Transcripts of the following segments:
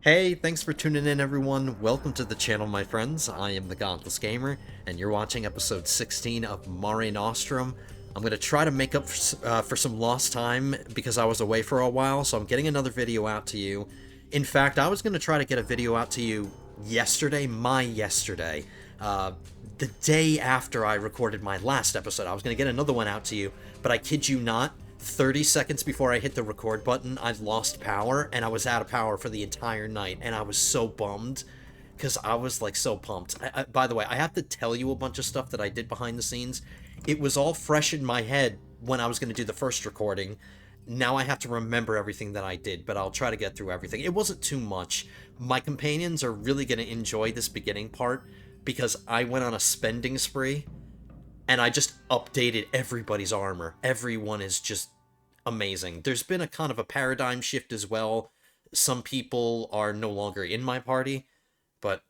Hey, thanks for tuning in, everyone. Welcome to the channel, my friends. I am the Godless Gamer, and you're watching episode 16 of Mare Nostrum. I'm going to try to make up for some lost time because I was away for a while, so I'm getting another video out to you. In fact, I was going to try to get a video out to you yesterday, the day after I recorded my last episode. I was going to get another one out to you, but I kid you not, 30 seconds before I hit the record button, I lost power, and I was out of power for the entire night, and I was so bummed, because I was, like, so pumped. By the way, I have to tell you a bunch of stuff that I did behind the scenes. It was all fresh in my head when I was going to do the first recording. Now I have to remember everything that I did, but I'll try to get through everything. It wasn't too much. My companions are really going to enjoy this beginning part, because I went on a spending spree, and I just updated everybody's armor. Everyone is just amazing. There's been a kind of a paradigm shift as well. Some people are no longer in my party, but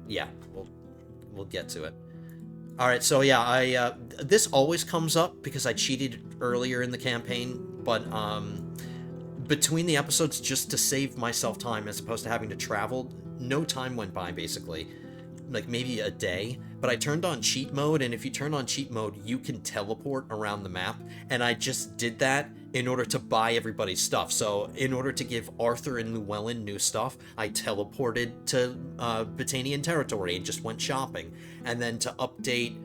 yeah, we'll get to it. All right, so yeah, I this always comes up because I cheated earlier in the campaign, but between the episodes, just to save myself time as opposed to having to travel, no time went by basically, like maybe a day, but I turned on cheat mode, and if you turn on cheat mode, you can teleport around the map, and I just did that in order to buy everybody's stuff. So in order to give Arthur and Llewellyn new stuff, I teleported to Britannian territory and just went shopping. And then to update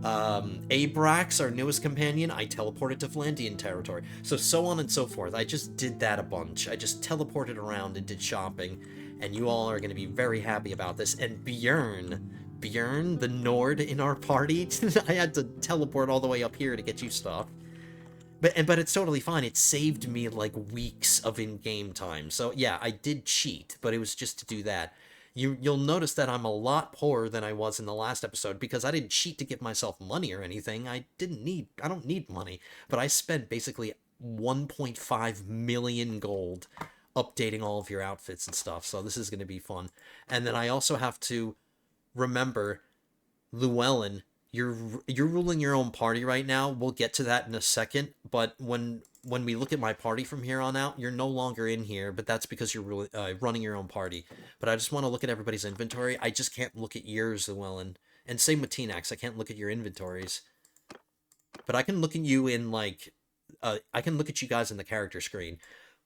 Abrax, our newest companion, I teleported to Flandian territory. So on and so forth. I just did that a bunch. I just teleported around and did shopping, and you all are going to be very happy about this. And Bjorn, the Nord in our party, I had to teleport all the way up here to get you stuff. But it's totally fine. It saved me like weeks of in-game time. So yeah, I did cheat, but it was just to do that. You'll notice that I'm a lot poorer than I was in the last episode because I didn't cheat to give myself money or anything. I don't need money, but I spent basically 1.5 million gold updating all of your outfits and stuff. So this is going to be fun. And then I also have to remember, Llewellyn, you're ruling your own party right now. We'll get to that in a second, but when we look at my party from here on out, you're no longer in here, but that's because you're running your own party. But I just want to look at everybody's inventory. I just can't look at yours, Llewellyn. And same with Tinax, I can't look at your inventories. But I can look at you in, like, I can look at you guys in the character screen.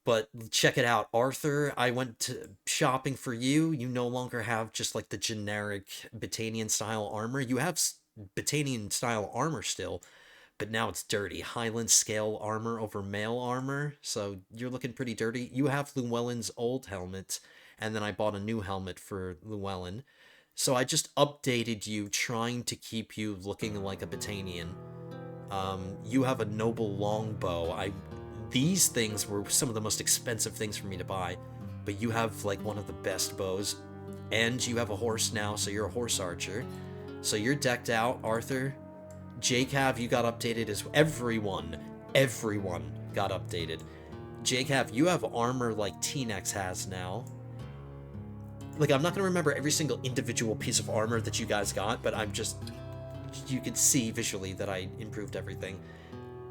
But check it out, Arthur, I went to shopping for you. You no longer have just like the generic Britannian style armor. You have Britannian style armor still, but now it's dirty. Highland scale armor over mail armor, so you're looking pretty dirty. You have Llewellyn's old helmet, and then I bought a new helmet for Llewellyn. So I just updated you, trying to keep you looking like a Britannian. You have a noble longbow. These things were some of the most expensive things for me to buy, but you have like one of the best bows, and you have a horse now, so you're a horse archer. So you're decked out, Arthur. Jacob, you got updated as everyone got updated. Jacob, you have armor like T-Nex has now. Like, I'm not gonna remember every single individual piece of armor that you guys got, but you could see visually that I improved everything.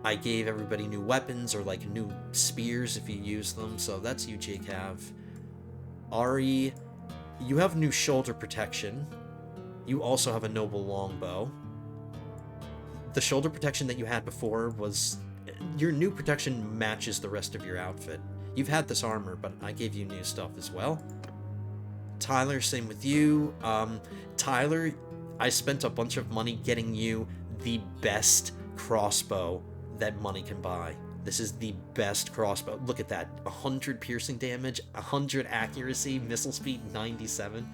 I gave everybody new weapons, or like new spears if you use them, so that's you, Jacob. Ari, you have new shoulder protection. You also have a noble longbow. The shoulder protection that you had before was... Your new protection matches the rest of your outfit. You've had this armor, but I gave you new stuff as well. Tyler, same with you. Tyler, I spent a bunch of money getting you the best crossbow that money can buy. This is the best crossbow. Look at that. 100 piercing damage, 100 accuracy, missile speed 97.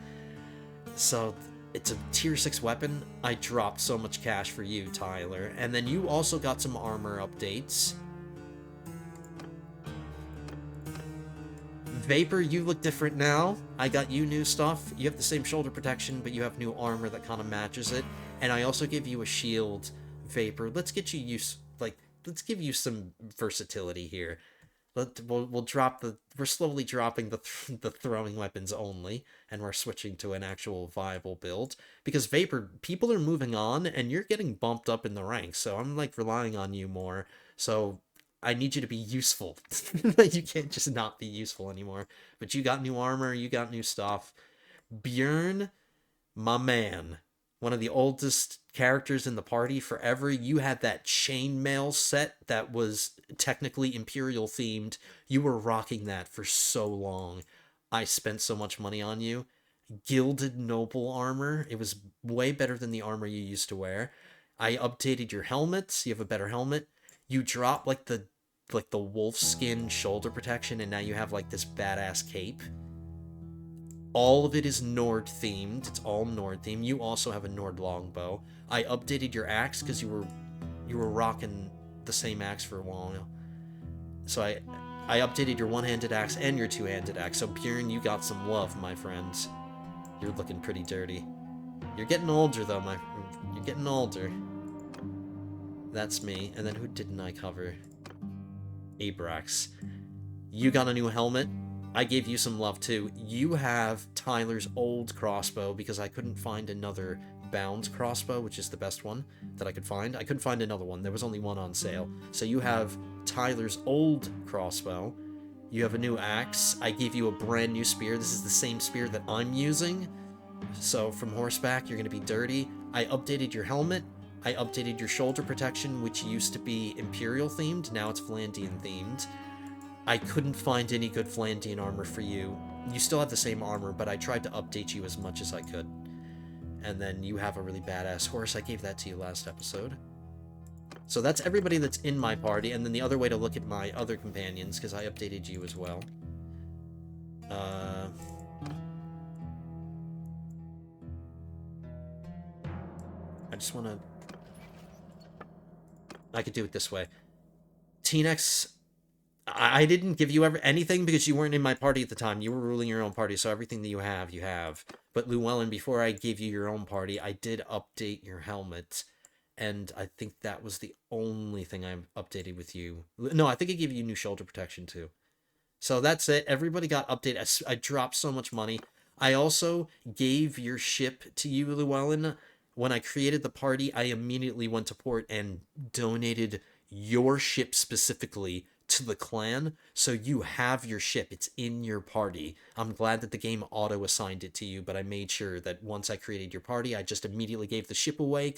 So it's a tier 6 weapon. I dropped so much cash for you, Tyler. And then you also got some armor updates. Vapor, you look different now. I got you new stuff. You have the same shoulder protection, but you have new armor that kind of matches it. And I also give you a shield, Vapor. Let's get you used, like, let's give you some versatility here. We'll drop the... We're slowly dropping the throwing weapons only, and we're switching to an actual viable build. Because Vapor, people are moving on, and you're getting bumped up in the ranks, so I'm, like, relying on you more. So I need you to be useful. You can't just not be useful anymore. But you got new armor, you got new stuff. Bjorn, my man, one of the oldest characters in the party forever. You had that chainmail set that was technically imperial themed. You were rocking that for so long. I spent so much money on you. Gilded noble armor. It was way better than the armor you used to wear. I updated your helmets. You have a better helmet. You drop like the wolf skin shoulder protection, and now you have like this badass cape. All of it is Nord themed. It's all Nord themed. You also have a Nord longbow. I updated your axe because you were rocking the same axe for a while. So I updated your one-handed axe and your two-handed axe. So Bjorn, you got some love, my friends. You're looking pretty dirty. You're getting older though, you're getting older. That's me. And then who didn't I cover? Abrax. You got a new helmet. I gave you some love too. You have Tyler's old crossbow because I couldn't find another bound crossbow, which is the best one that I could find. I couldn't find another one. There was only one on sale. So you have Tyler's old crossbow. You have a new axe. I gave you a brand new spear. This is the same spear that I'm using. So from horseback, you're going to be dirty. I updated your helmet. I updated your shoulder protection, which used to be Imperial themed. Now it's Flandian themed. I couldn't find any good Flandian armor for you. You still have the same armor, but I tried to update you as much as I could. And then you have a really badass horse. I gave that to you last episode. So that's everybody that's in my party. And then the other way to look at my other companions, because I updated you as well. I just want to... I could do it this way. Teenex, I didn't give you anything because you weren't in my party at the time. You were ruling your own party, so everything that you have, you have. But Llewellyn, before I gave you your own party, I did update your helmet. And I think that was the only thing I updated with you. No, I think I gave you new shoulder protection too. So that's it. Everybody got updated. I dropped so much money. I also gave your ship to you, Llewellyn. When I created the party, I immediately went to port and donated your ship specifically to the clan. So you have your ship. It's in your party. I'm glad that the game auto-assigned it to you, but I made sure that once I created your party, I just immediately gave the ship away,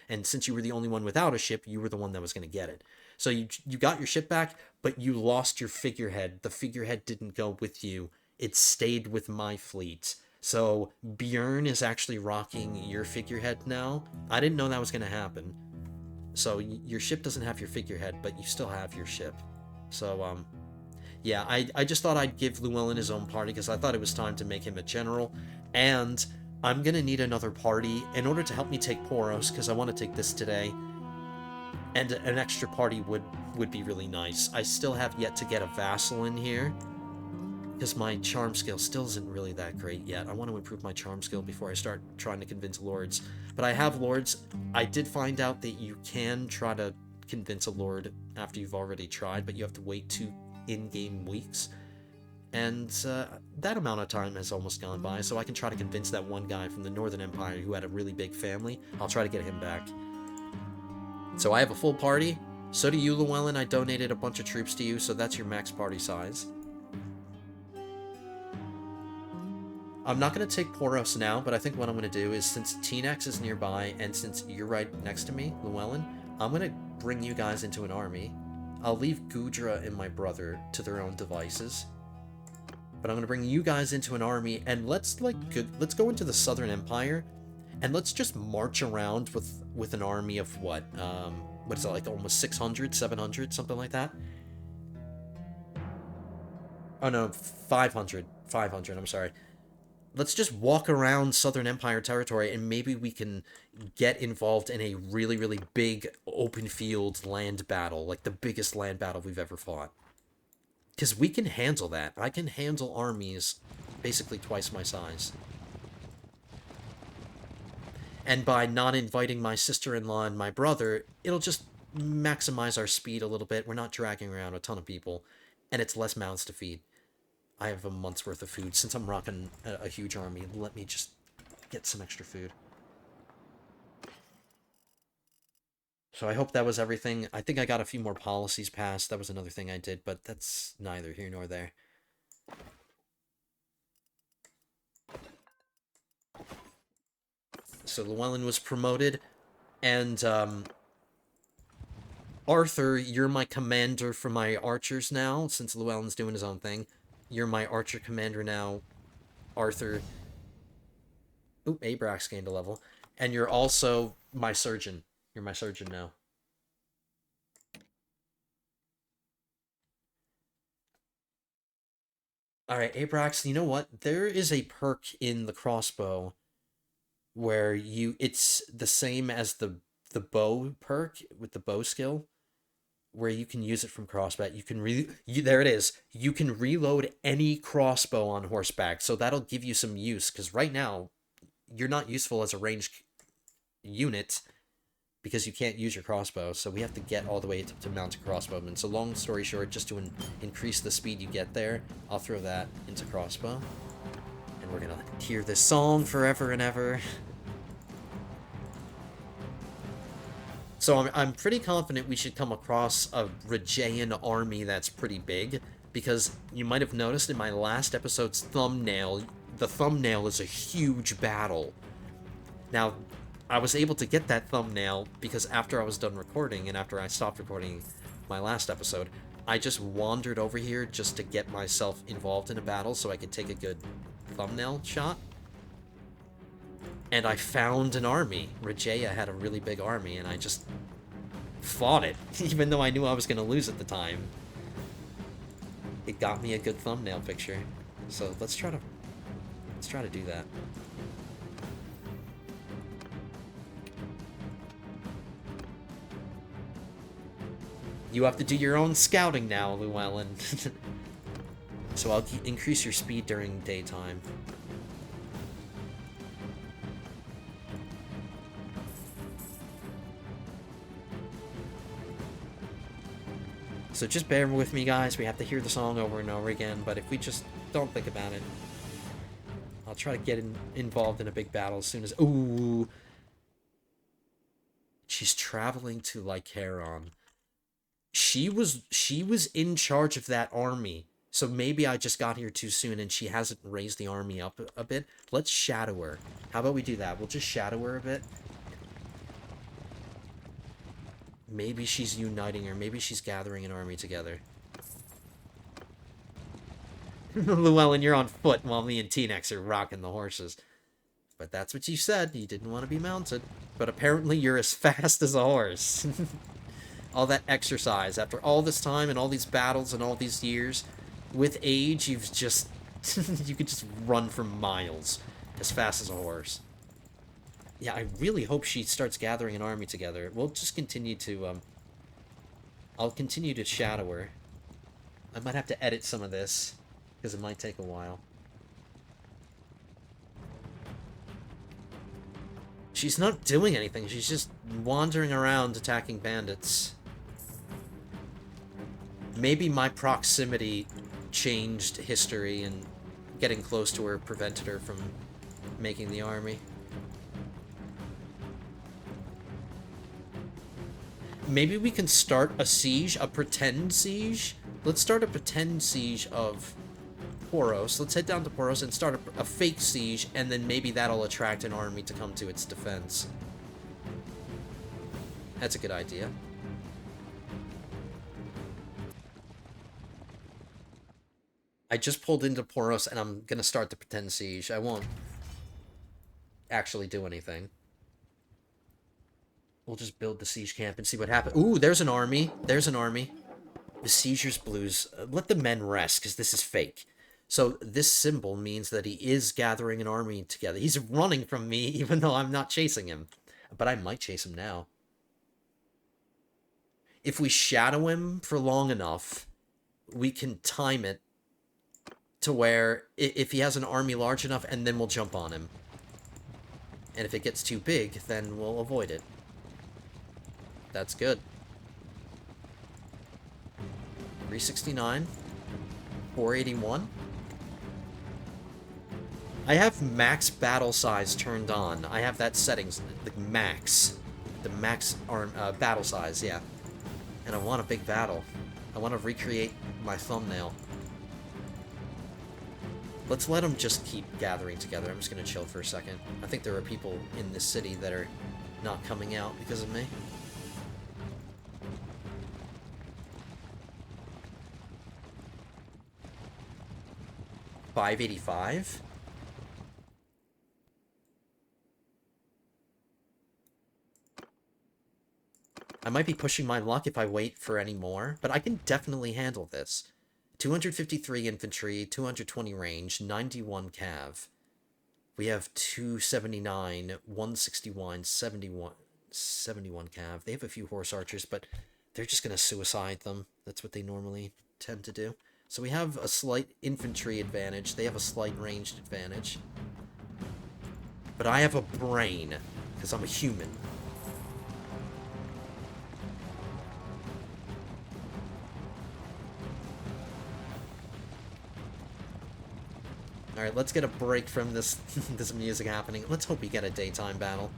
and since you were the only one without a ship, you were the one that was going to get it. So you got your ship back, but you lost your figurehead. The figurehead didn't go with you. It stayed with my fleet. So Bjorn is actually rocking your figurehead now. I didn't know that was going to happen. So your ship doesn't have your figurehead, but you still have your ship. So, yeah, I just thought I'd give Llewellyn his own party because I thought it was time to make him a general. And I'm going to need another party in order to help me take Poros, because I want to take this today. And an extra party would be really nice. I still have yet to get a vassal in here, because my charm skill still isn't really that great yet. I want to improve my charm skill before I start trying to convince lords. But I have lords. I did find out that you can try to convince a lord after you've already tried, but you have to wait 2 in-game weeks. And that amount of time has almost gone by, so I can try to convince that one guy from the Northern Empire who had a really big family. I'll try to get him back. So I have a full party. So do you, Llewellyn. I donated a bunch of troops to you, so that's your max party size. I'm not going to take Poros now, but I think what I'm going to do is, since Teenex is nearby, and since you're right next to me, Llewellyn, I'm going to bring you guys into an army. I'll leave Gudra and my brother to their own devices. But I'm going to bring you guys into an army, and let's go into the Southern Empire, and let's just march around with an army of what is it, like almost 600, 700, something like that? Oh no, 500, I'm sorry. Let's just walk around Southern Empire territory, and maybe we can get involved in a really, really big open field land battle, like the biggest land battle we've ever fought. Because we can handle that. I can handle armies basically twice my size. And by not inviting my sister-in-law and my brother, it'll just maximize our speed a little bit. We're not dragging around a ton of people, and it's less mouths to feed. I have a month's worth of food. Since I'm rocking a huge army, let me just get some extra food. So I hope that was everything. I think I got a few more policies passed. That was another thing I did, but that's neither here nor there. So Llewellyn was promoted, and Arthur, you're my commander for my archers now, since Llewellyn's doing his own thing. You're my archer commander now, Arthur. Oop, Abrax gained a level. And you're also my surgeon. You're my surgeon now. Alright, Abrax, you know what? There is a perk in the crossbow where it's the same as the bow perk with the bow skill, where you can use it from crossback. You can there it is. You can reload any crossbow on horseback, so that'll give you some use, because right now you're not useful as a ranged unit because you can't use your crossbow, so we have to get all the way to mount a crossbowman. So long story short, just to increase the speed you get there, I'll throw that into crossbow. And we're gonna hear this song forever and ever. So I'm pretty confident we should come across a Regean army that's pretty big, because you might have noticed in my last episode's thumbnail, the thumbnail is a huge battle. Now, I was able to get that thumbnail because after I was done recording, and after I stopped recording my last episode, I just wandered over here just to get myself involved in a battle so I could take a good thumbnail shot. And I found an army. Regeia had a really big army, and I just fought it, even though I knew I was going to lose at the time. It got me a good thumbnail picture. So let's try to do that. You have to do your own scouting now, Llewellyn. So I'll increase your speed during daytime. So just bear with me, guys. We have to hear the song over and over again, but if we just don't think about it, I'll try to get involved in a big battle as soon as... Ooh! She's traveling to Lycaron. She was in charge of that army, so maybe I just got here too soon and she hasn't raised the army up a bit. Let's shadow her. How about we do that? We'll just shadow her a bit. Maybe she's uniting her. Maybe she's gathering an army together. Llewellyn, you're on foot while me and T-Nex are rocking the horses. But that's what you said. You didn't want to be mounted. But apparently you're as fast as a horse. All that exercise, after all this time and all these battles and all these years, with age, you've just... you could just run for miles as fast as a horse. Yeah, I really hope she starts gathering an army together. We'll just continue to, I'll continue to shadow her. I might have to edit some of this, because it might take a while. She's not doing anything, she's just wandering around attacking bandits. Maybe my proximity changed history, and getting close to her prevented her from making the army. Maybe we can start a siege, a pretend siege. Let's start a pretend siege of Poros. Let's head down to Poros and start a fake siege, and then maybe that'll attract an army to come to its defense. That's a good idea. I just pulled into Poros, and I'm gonna start the pretend siege. I won't actually do anything. We'll just build the siege camp and see what happens. Ooh, there's an army. There's an army. Besiegers blues. Let the men rest, because this is fake. So this symbol means that he is gathering an army together. He's running from me, even though I'm not chasing him. But I might chase him now. If we shadow him for long enough, we can time it to where if he has an army large enough, and then we'll jump on him. And if it gets too big, then we'll avoid it. That's good. 369. 481. I have max battle size turned on. I have that settings, the max. The max arm battle size, yeah. And I want a big battle. I want to recreate my thumbnail. Let's let them just keep gathering together. I'm just going to chill for a second. I think there are people in this city that are not coming out because of me. $585? I might be pushing my luck if I wait for any more, but I can definitely handle this. 253 infantry, 220 range, 91 cav. We have 279, 161, 71 cav. They have a few horse archers, but they're just going to suicide them. That's what they normally tend to do. So we have a slight infantry advantage. They have a slight ranged advantage. But I have a brain, because I'm a human. Alright, let's get a break from this this music happening. Let's hope we get a daytime battle.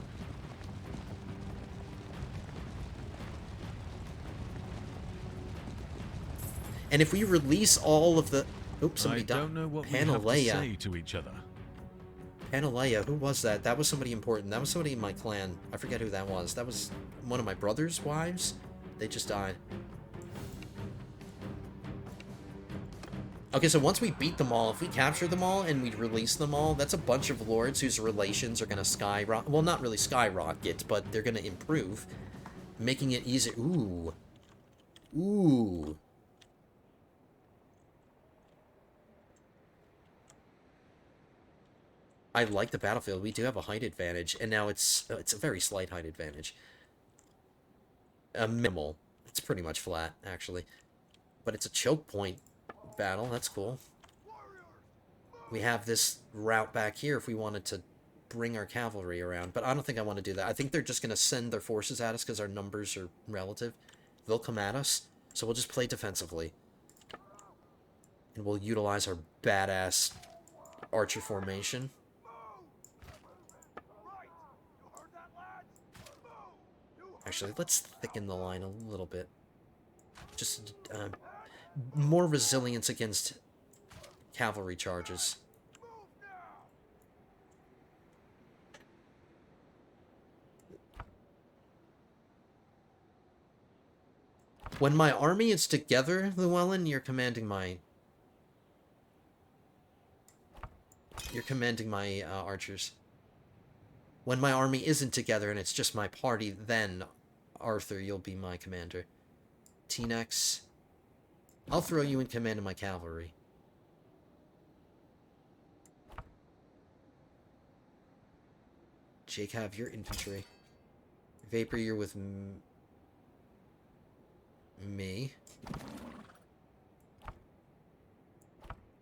And if we release all of the... Oops, somebody died. I don't know what we have to say to each other. Panalea, who was that? That was somebody important. That was somebody in my clan. I forget who that was. That was one of my brother's wives. They just died. Okay, so once we beat them all, if we capture them all and we release them all, that's a bunch of lords whose relations are going to skyrocket. Well, not really skyrocket, but they're going to improve, making it easier. Ooh. Ooh. I like the battlefield. We do have a height advantage, and now it's a very slight height advantage. Minimal. It's pretty much flat, actually. But it's a choke point battle. That's cool. We have this route back here if we wanted to bring our cavalry around, but I don't think I want to do that. I think they're just going to send their forces at us because our numbers are relative. They'll come at us, so we'll just play defensively. And we'll utilize our badass archer formation. Actually, let's thicken the line a little bit. Just more resilience against cavalry charges. When my army is together, Llewellyn, you're commanding my archers. When my army isn't together and it's just my party, then Arthur, you'll be my commander. T-Nex, I'll throw you in command of my cavalry. Jake, have your infantry. Vapor, you're with me.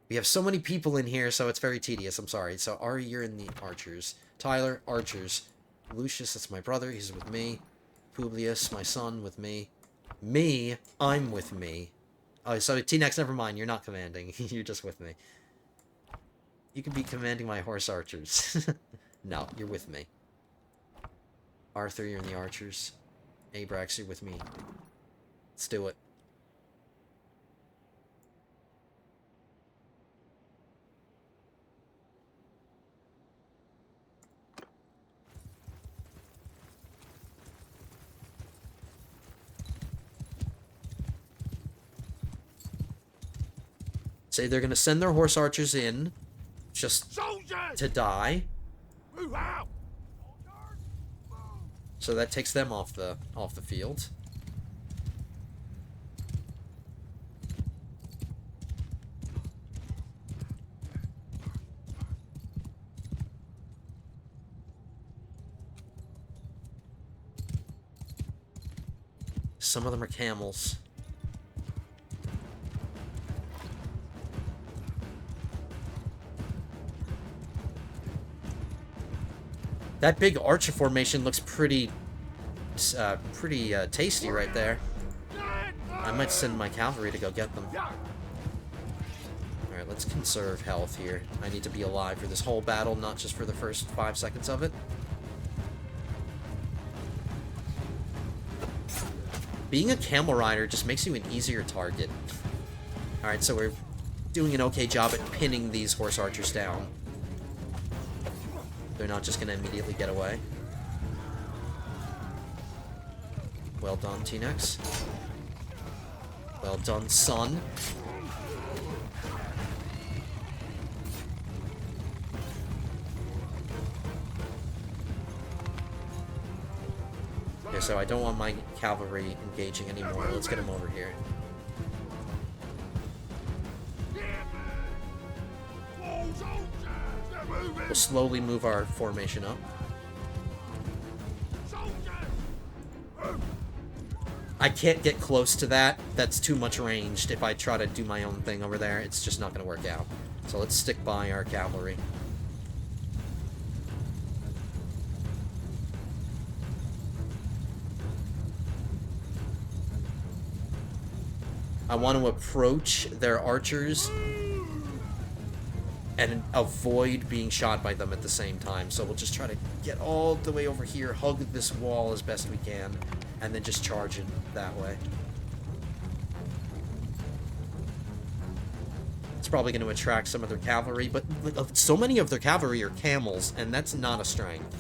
We have so many people in here, so it's very tedious. I'm sorry. So, Ari, you're in the archers. Tyler, archers. Lucius, that's my brother. He's with me. Publius, my son, with me. Me, I'm with me. Oh, so T-Nex, never mind. You're not commanding. You're just with me. You can be commanding my horse archers. No, you're with me. Arthur, you're in the archers. Abrax, you're with me. Let's do it. Say they're gonna send their horse archers in, just to die. Move out. So that takes them off the field. Some of them are camels. That big archer formation looks pretty tasty right there. I might send my cavalry to go get them. Alright, let's conserve health here. I need to be alive for this whole battle, not just for the first 5 seconds of it. Being a camel rider just makes you an easier target. Alright, so we're doing an okay job at pinning these horse archers down. They're not just going to immediately get away. Well done, T-Nex. Well done, son. Okay, so I don't want my cavalry engaging anymore. Let's get them over here. We'll slowly move our formation up. I can't get close to that. That's too much ranged. If I try to do my own thing over there, it's just not going to work out. So let's stick by our cavalry. I want to approach their archers and avoid being shot by them at the same time. So we'll just try to get all the way over here, hug this wall as best we can, and then just charge it that way. It's probably going to attract some of their cavalry, but so many of their cavalry are camels, and that's not a strength.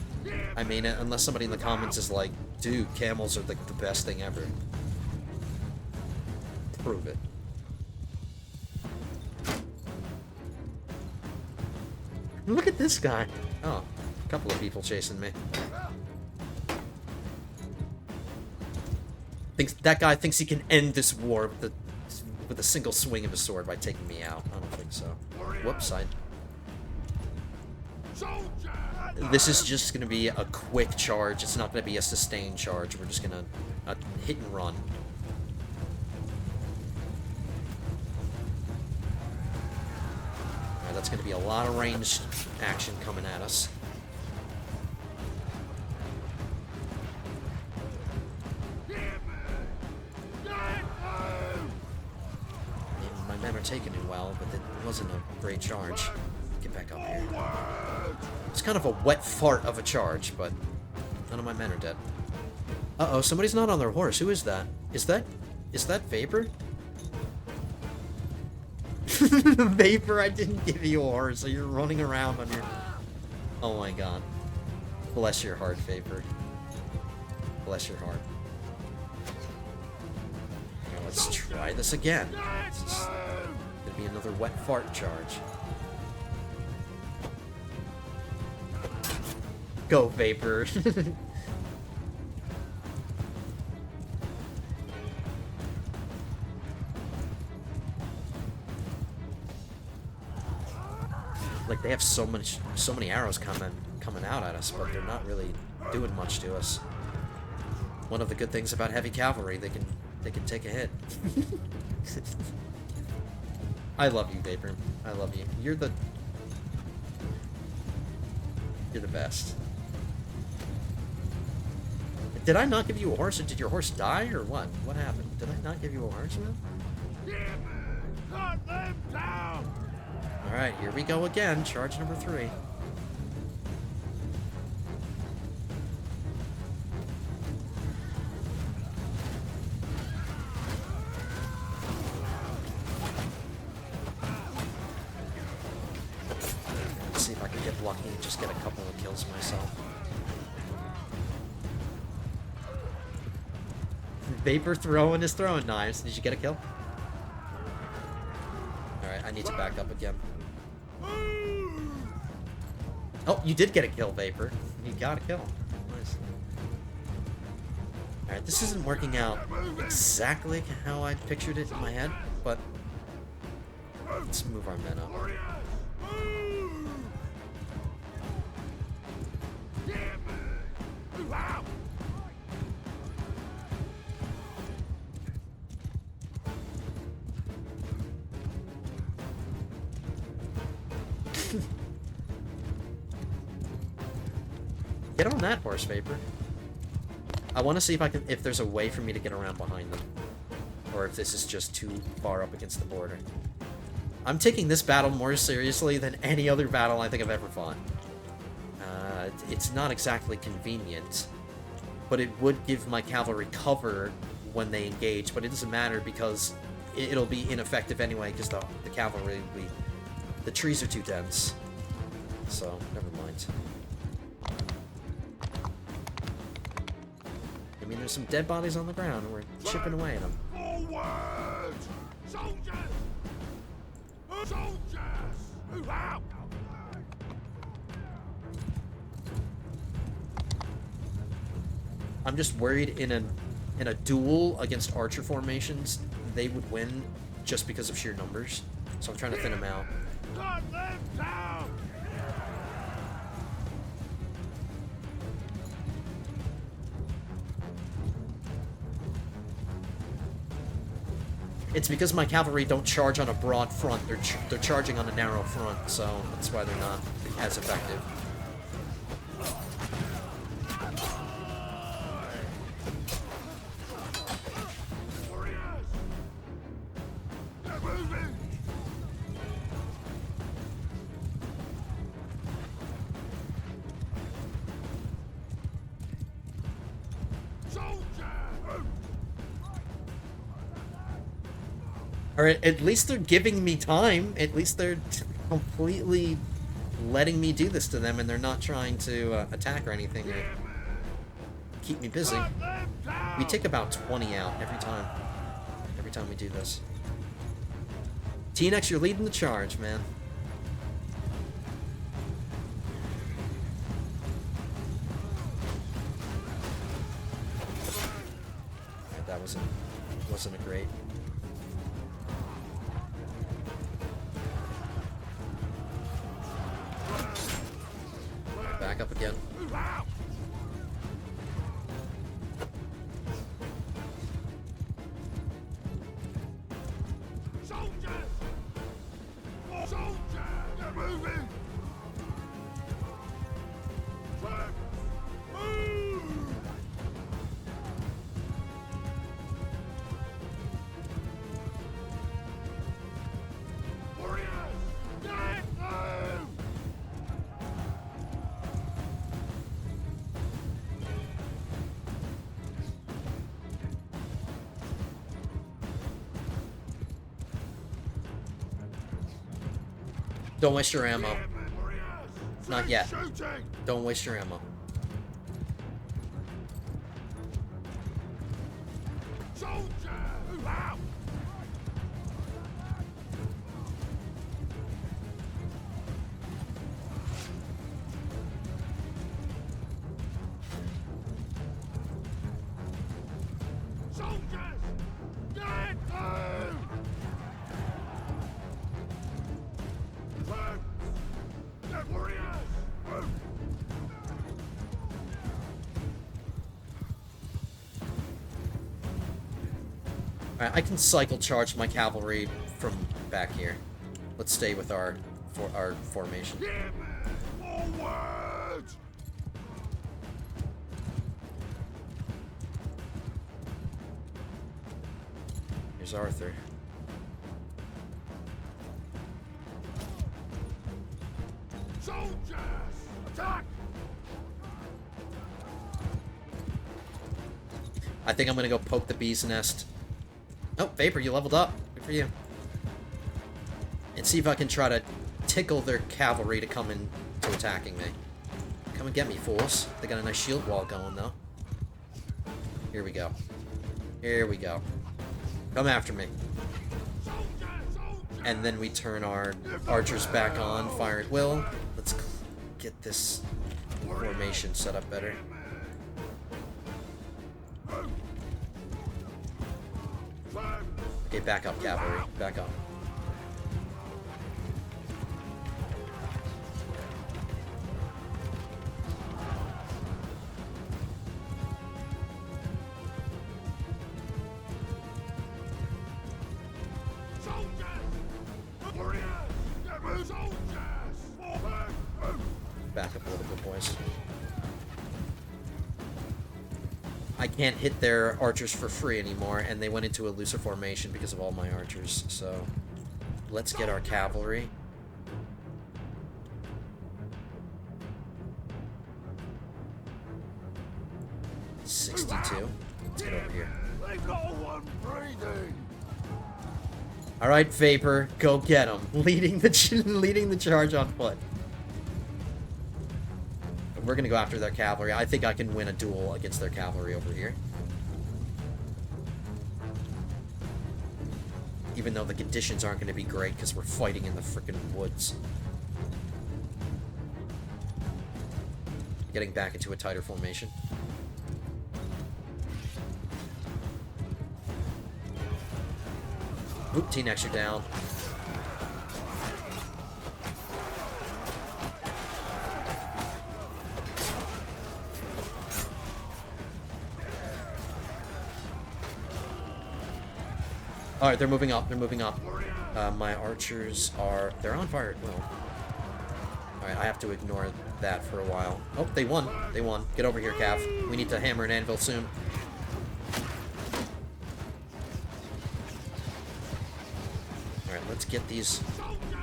I mean, unless somebody in the comments is like, dude, camels are the best thing ever. Prove it. Look at this guy. Oh, a couple of people chasing me. That guy thinks he can end this war with a single swing of his sword by taking me out. I don't think so. Whoops, This is just going to be a quick charge. It's not going to be a sustained charge. We're just going to hit and run. Alright, that's going to be a lot of ranged action coming at us. My men are taking it well, but it wasn't a great charge. Get back up here. It's kind of a wet fart of a charge, but none of my men are dead. Uh-oh, somebody's not on their horse. Who is that? Is that Vapor? Vapor, I didn't give you a horse, so you're running around on your... Oh my god. Bless your heart, Vapor. Bless your heart. Now let's try this again. This is gonna be another wet fart charge. Go, Vapor. Like, they have so many arrows coming out at us, but they're not really doing much to us. One of the good things about heavy cavalry, they can take a hit. I love you, Vapor. I love you. You're the best. Did I not give you a horse, or did your horse die, or what? What happened? Did I not give you a horse, man? Cut them down! Alright, here we go again. Charge number 3. Let's see if I can get lucky and just get a couple of kills myself. Vapor throwing his throwing knives. Did you get a kill? Alright, I need to back up again. Oh, you did get a kill, Vapor. You got a kill. Nice. Alright, this isn't working out exactly how I pictured it in my head, but let's move our men up. Get on that horse, Vapor. I want to see if there's a way for me to get around behind them. Or if this is just too far up against the border. I'm taking this battle more seriously than any other battle I think I've ever fought. It's not exactly convenient, but it would give my cavalry cover when they engage, but it doesn't matter because it'll be ineffective anyway because the cavalry will be... The trees are too dense. So, never mind. I mean, there's some dead bodies on the ground, and we're chipping away at them. Forward! Soldiers! Soldiers! Move out! I'm just worried in a duel against archer formations, they would win just because of sheer numbers. So I'm trying to thin them out. Cut them down! It's because my cavalry don't charge on a broad front. They're charging on a narrow front, so that's why they're not as effective. Or at least they're giving me time. At least they're completely letting me do this to them, and they're not trying to attack or anything or keep me busy. We take about 20 out every time we do this. TNX, you're leading the charge, man. That wasn't a great. Back up again. Soldiers! Soldiers! They're moving! Move! Warriors! Get them! Don't waste your ammo. Not yet. Shooting! Don't waste your ammo. Soldier! Move out! Soldiers! Get them! Get warriors! Move! Alright, I can cycle charge my cavalry from back here. Let's stay with our formation. Forward! Here's Arthur. Soldiers! Attack! I think I'm gonna go poke the bee's nest. Oh, Vapor, you leveled up. Good for you. And see if I can try to tickle their cavalry to come in to attacking me. Come and get me, fools. They got a nice shield wall going, though. Here we go. Here we go. Come after me. And then we turn our archers back on, fire at will. Let's get this formation set up better. Okay, back up, cavalry. Back up. Back up a little bit, boys. I can't hit their archers for free anymore, and they went into a looser formation because of all my archers, so let's get our cavalry. .62. Let's get over here. Leave not one breathing. All right, Vapor, go get him. Leading the charge on foot. We're gonna go after their cavalry. I think I can win a duel against their cavalry over here. Even though the conditions aren't going to be great because we're fighting in the frickin' woods. Getting back into a tighter formation. Oop, T-Nex, you're down. Alright, they're moving up. They're moving up. My archers are... They're on fire. Well. Alright, I have to ignore that for a while. Oh, they won. They won. Get over here, Cav. We need to hammer an anvil soon. Alright, let's get these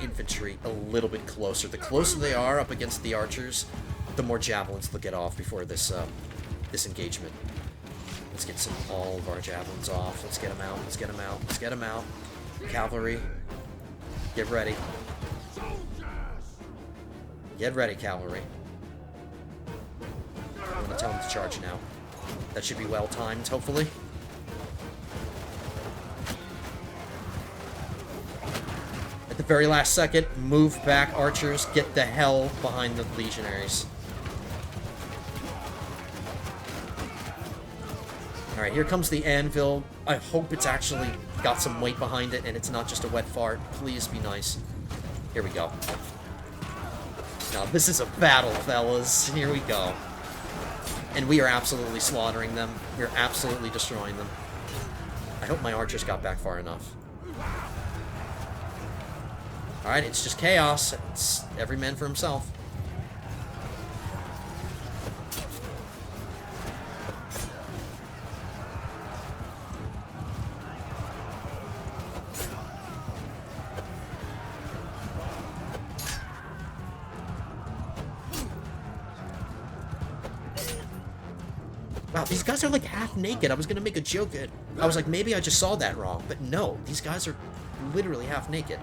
infantry a little bit closer. The closer they are up against the archers, the more javelins they'll get off before this engagement. Let's get all of our javelins off. Let's get them out. Let's get them out. Let's get them out. Cavalry. Get ready. Get ready, cavalry. I'm going to tell them to charge now. That should be well timed, hopefully. At the very last second, move back, archers. Get the hell behind the legionaries. Alright, here comes the anvil. I hope it's actually got some weight behind it and it's not just a wet fart. Please be nice. Here we go. Now, this is a battle, fellas. Here we go. And we are absolutely slaughtering them. We're absolutely destroying them. I hope my archers got back far enough. Alright, it's just chaos. It's every man for himself. Wow, these guys are like half naked. I was gonna make a joke. I was like, maybe I just saw that wrong. But no, these guys are literally half naked.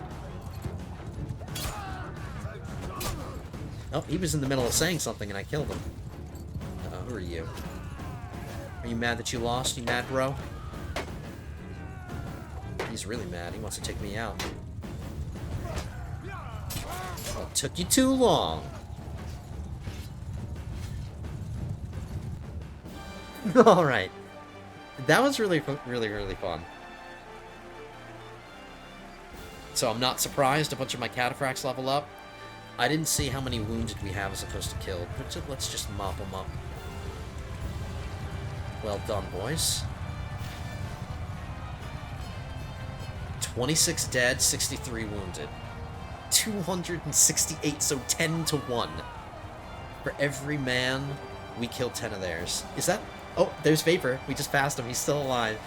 Oh, he was in the middle of saying something and I killed him. Who are you? Are you mad that you lost? You mad, bro? He's really mad. He wants to take me out. Well, it took you too long. Alright. That was really fun. So I'm not surprised a bunch of my cataphracts level up. I didn't see how many wounded we have as opposed to killed. But let's just mop them up. Well done, boys. 26 dead, 63 wounded. 268, so 10 to 1. For every man, we killed 10 of theirs. Is that... Oh, there's Vapor. We just passed him. He's still alive.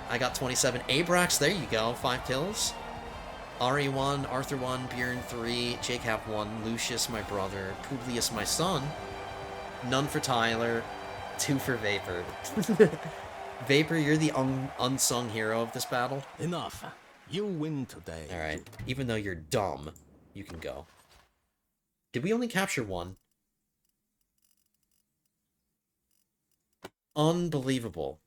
I got 27. Abrax, there you go. 5 kills. Ari 1, Arthur 1, Bjorn 3, Jacob 1, Lucius, my brother, Publius, my son. None for Tyler. 2 for Vapor. Vapor, you're the unsung hero of this battle. Enough. You win today. Alright. Even though you're dumb, you can go. Did we only capture 1? Unbelievable.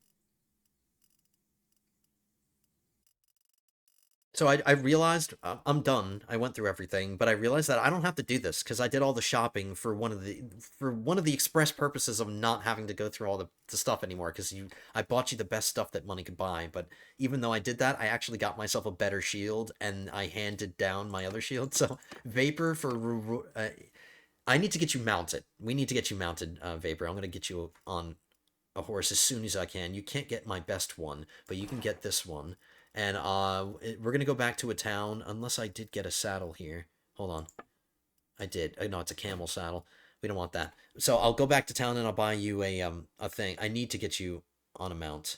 So I realized, I'm done. I went through everything, but I realized that I don't have to do this because I did all the shopping for one of the express purposes of not having to go through all the stuff anymore. Because I bought you the best stuff that money could buy. But even though I did that, I actually got myself a better shield, and I handed down my other shield. So Vapor for I need to get you mounted. We need to get you mounted, Vapor. I'm gonna get you on a horse as soon as I can. You can't get my best one, but you can get this one. And we're going to go back to a town, unless I did get a saddle here. Hold on. I did. No, it's a camel saddle. We don't want that. So I'll go back to town and I'll buy you a thing. I need to get you on a mount.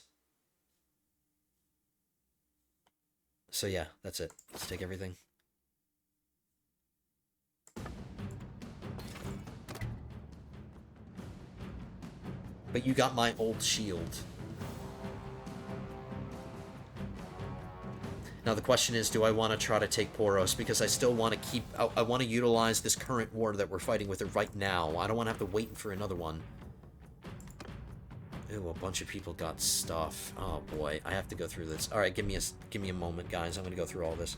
So yeah, that's it. Let's take everything. But you got my old shield. Now the question is, do I want to try to take Poros? Because I still want to keep... I want to utilize this current war that we're fighting with it right now. I don't want to have to wait for another one. Ooh, a bunch of people got stuff. Oh boy, I have to go through this. Alright, give me a moment, guys. I'm going to go through all this.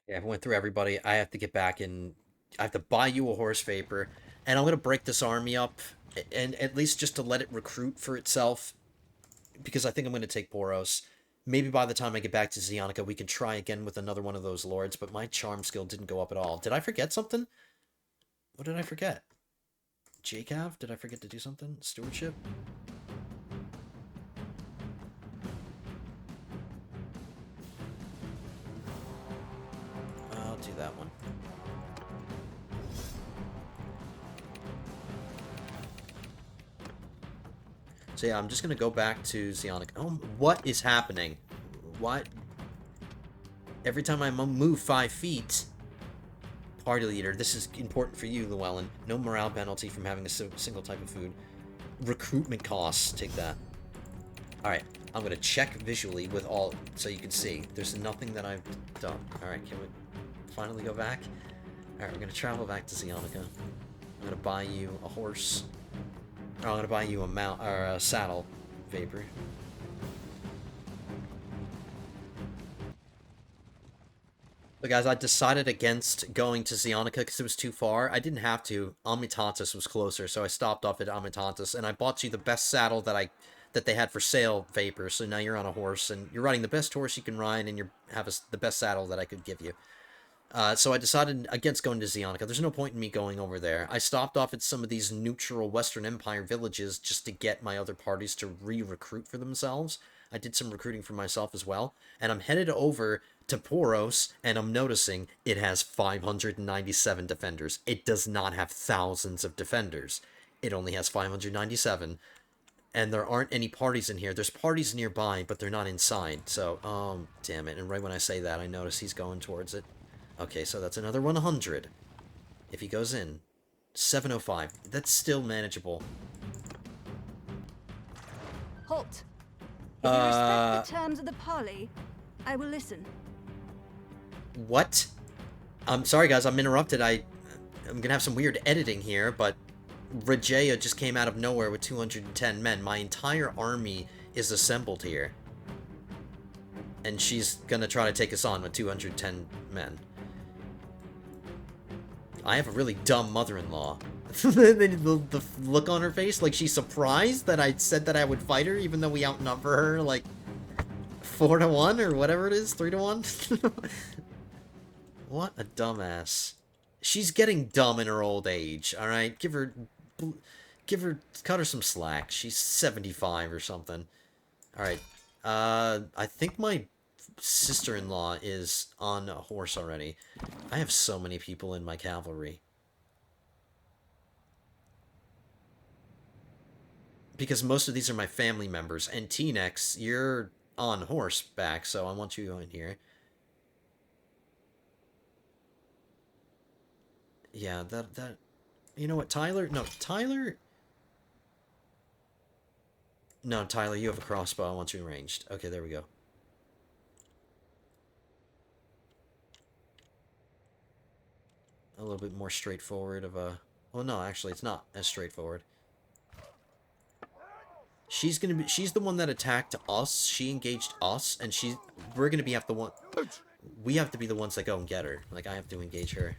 Yeah, I went through everybody. I have to get back in. I have to buy you a horse vapor. And I'm going to break this army up. And at least just to let it recruit for itself. Because I think I'm going to take Poros. Maybe by the time I get back to Zionica, we can try again with another one of those lords. But my charm skill didn't go up at all. Did I forget something? What did I forget? JCAV? Did I forget to do something? Stewardship? I'll do that one. So yeah, I'm just gonna go back to Zionica. Oh, what is happening? What? Every time I move 5 feet... Party leader, this is important for you, Llewellyn. No morale penalty from having a single type of food. Recruitment costs, take that. Alright, I'm gonna check visually with all, so you can see. There's nothing that I've done. Alright, can we finally go back? Alright, we're gonna travel back to Zionica. I'm gonna buy you a horse. Oh, I'm gonna buy you a mount, or a saddle, Vapor. So guys, I decided against going to Zionica because it was too far. I didn't have to. Amitatis was closer, so I stopped off at Amitatis, and I bought you the best saddle that they had for sale, Vapor. So now you're on a horse, and you're riding the best horse you can ride, and you have the best saddle that I could give you. So I decided against going to Zionica. There's no point in me going over there. I stopped off at some of these neutral Western Empire villages just to get my other parties to re-recruit for themselves. I did some recruiting for myself as well, and I'm headed over to Poros, and I'm noticing it has 597 defenders. It does not have thousands of defenders. It only has 597, and there aren't any parties in here. There's parties nearby, but they're not inside, so, damn it. And right when I say that, I notice he's going towards it. Okay, so that's another 100. If he goes in. 705. That's still manageable. Halt! If you respect the terms of the parley, I will listen. What? I'm sorry, guys. I'm interrupted. I'm gonna have some weird editing here, but Regeia just came out of nowhere with 210 men. My entire army is assembled here. And she's gonna try to take us on with 210 men. I have a really dumb mother-in-law. the look on her face, like she's surprised that I said that I would fight her, even though we outnumber her, like, 4-1, or whatever it is, 3-1? What a dumbass. She's getting dumb in her old age, alright? Cut her some slack. She's 75 or something. Alright, I think my sister-in-law is on a horse already. I have so many people in my cavalry. Because most of these are my family members. And T-Nex, you're on horseback, so I want you in here. Yeah, that... You know what, Tyler? No, Tyler... No, Tyler, you have a crossbow. I want you ranged. Okay, there we go. A little bit more straightforward of a... Well, no, actually, it's not as straightforward. She's the one that attacked us. She engaged us, and we're gonna be we have to be the ones that go and get her. Like, I have to engage her.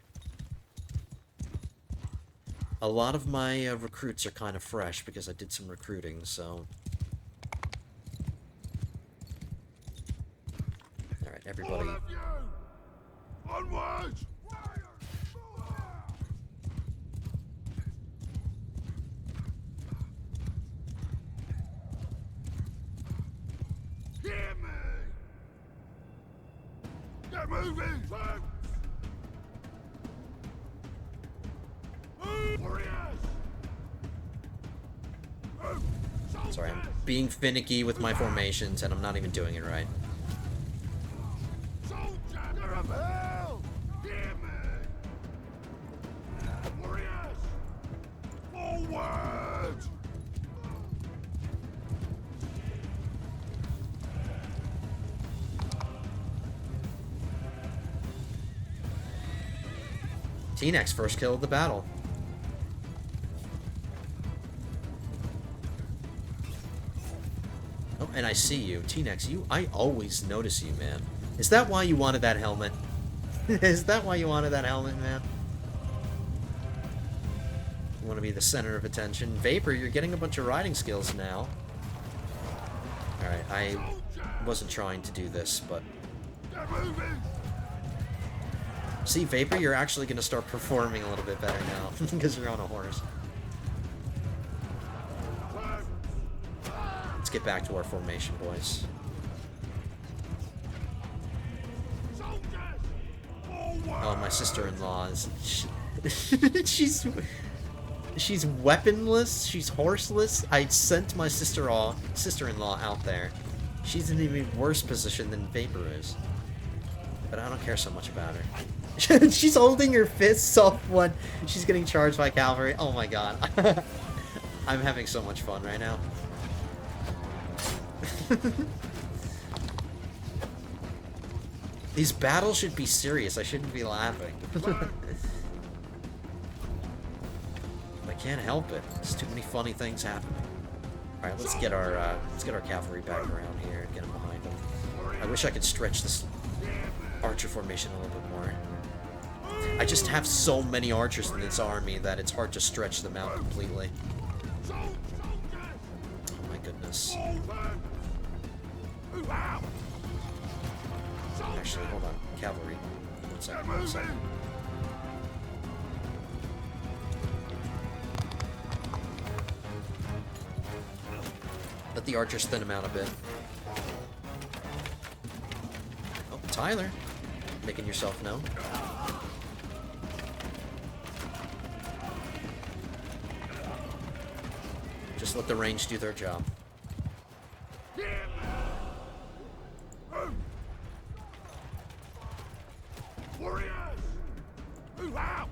A lot of my recruits are kind of fresh because I did some recruiting, so... Alright, everybody... Onwards! Hear me! Get moving! Warriors! Sorry, I'm being finicky with my formations, and I'm not even doing it right. Warriors! Forward! T-Nex first kill of the battle. Oh, and I see you. T-Nex, I always notice you, man. Is that why you wanted that helmet? Is that why you wanted that helmet, man? You want to be the center of attention. Vapor, you're getting a bunch of riding skills now. Alright, I wasn't trying to do this, but... See, Vapor, you're actually going to start performing a little bit better now, because you're on a horse. Let's get back to our formation, boys. Oh, my sister-in-law is... She's weaponless, she's horseless. I sent my sister-in-law out there. She's in an even worse position than Vapor is. But I don't care so much about her. She's holding her fists up when she's getting charged by cavalry. Oh my god. I'm having so much fun right now. These battles should be serious. I shouldn't be laughing. I can't help it. There's too many funny things happening. All right, let's get our cavalry back around here and get them behind them. I wish I could stretch this archer formation a little bit more. I just have so many archers in this army that it's hard to stretch them out completely. Oh my goodness. Actually, hold on. Cavalry. One second, one second. Let the archers thin them out a bit. Oh, Tyler. Making yourself known. Just let the range do their job. Warriors! Move out!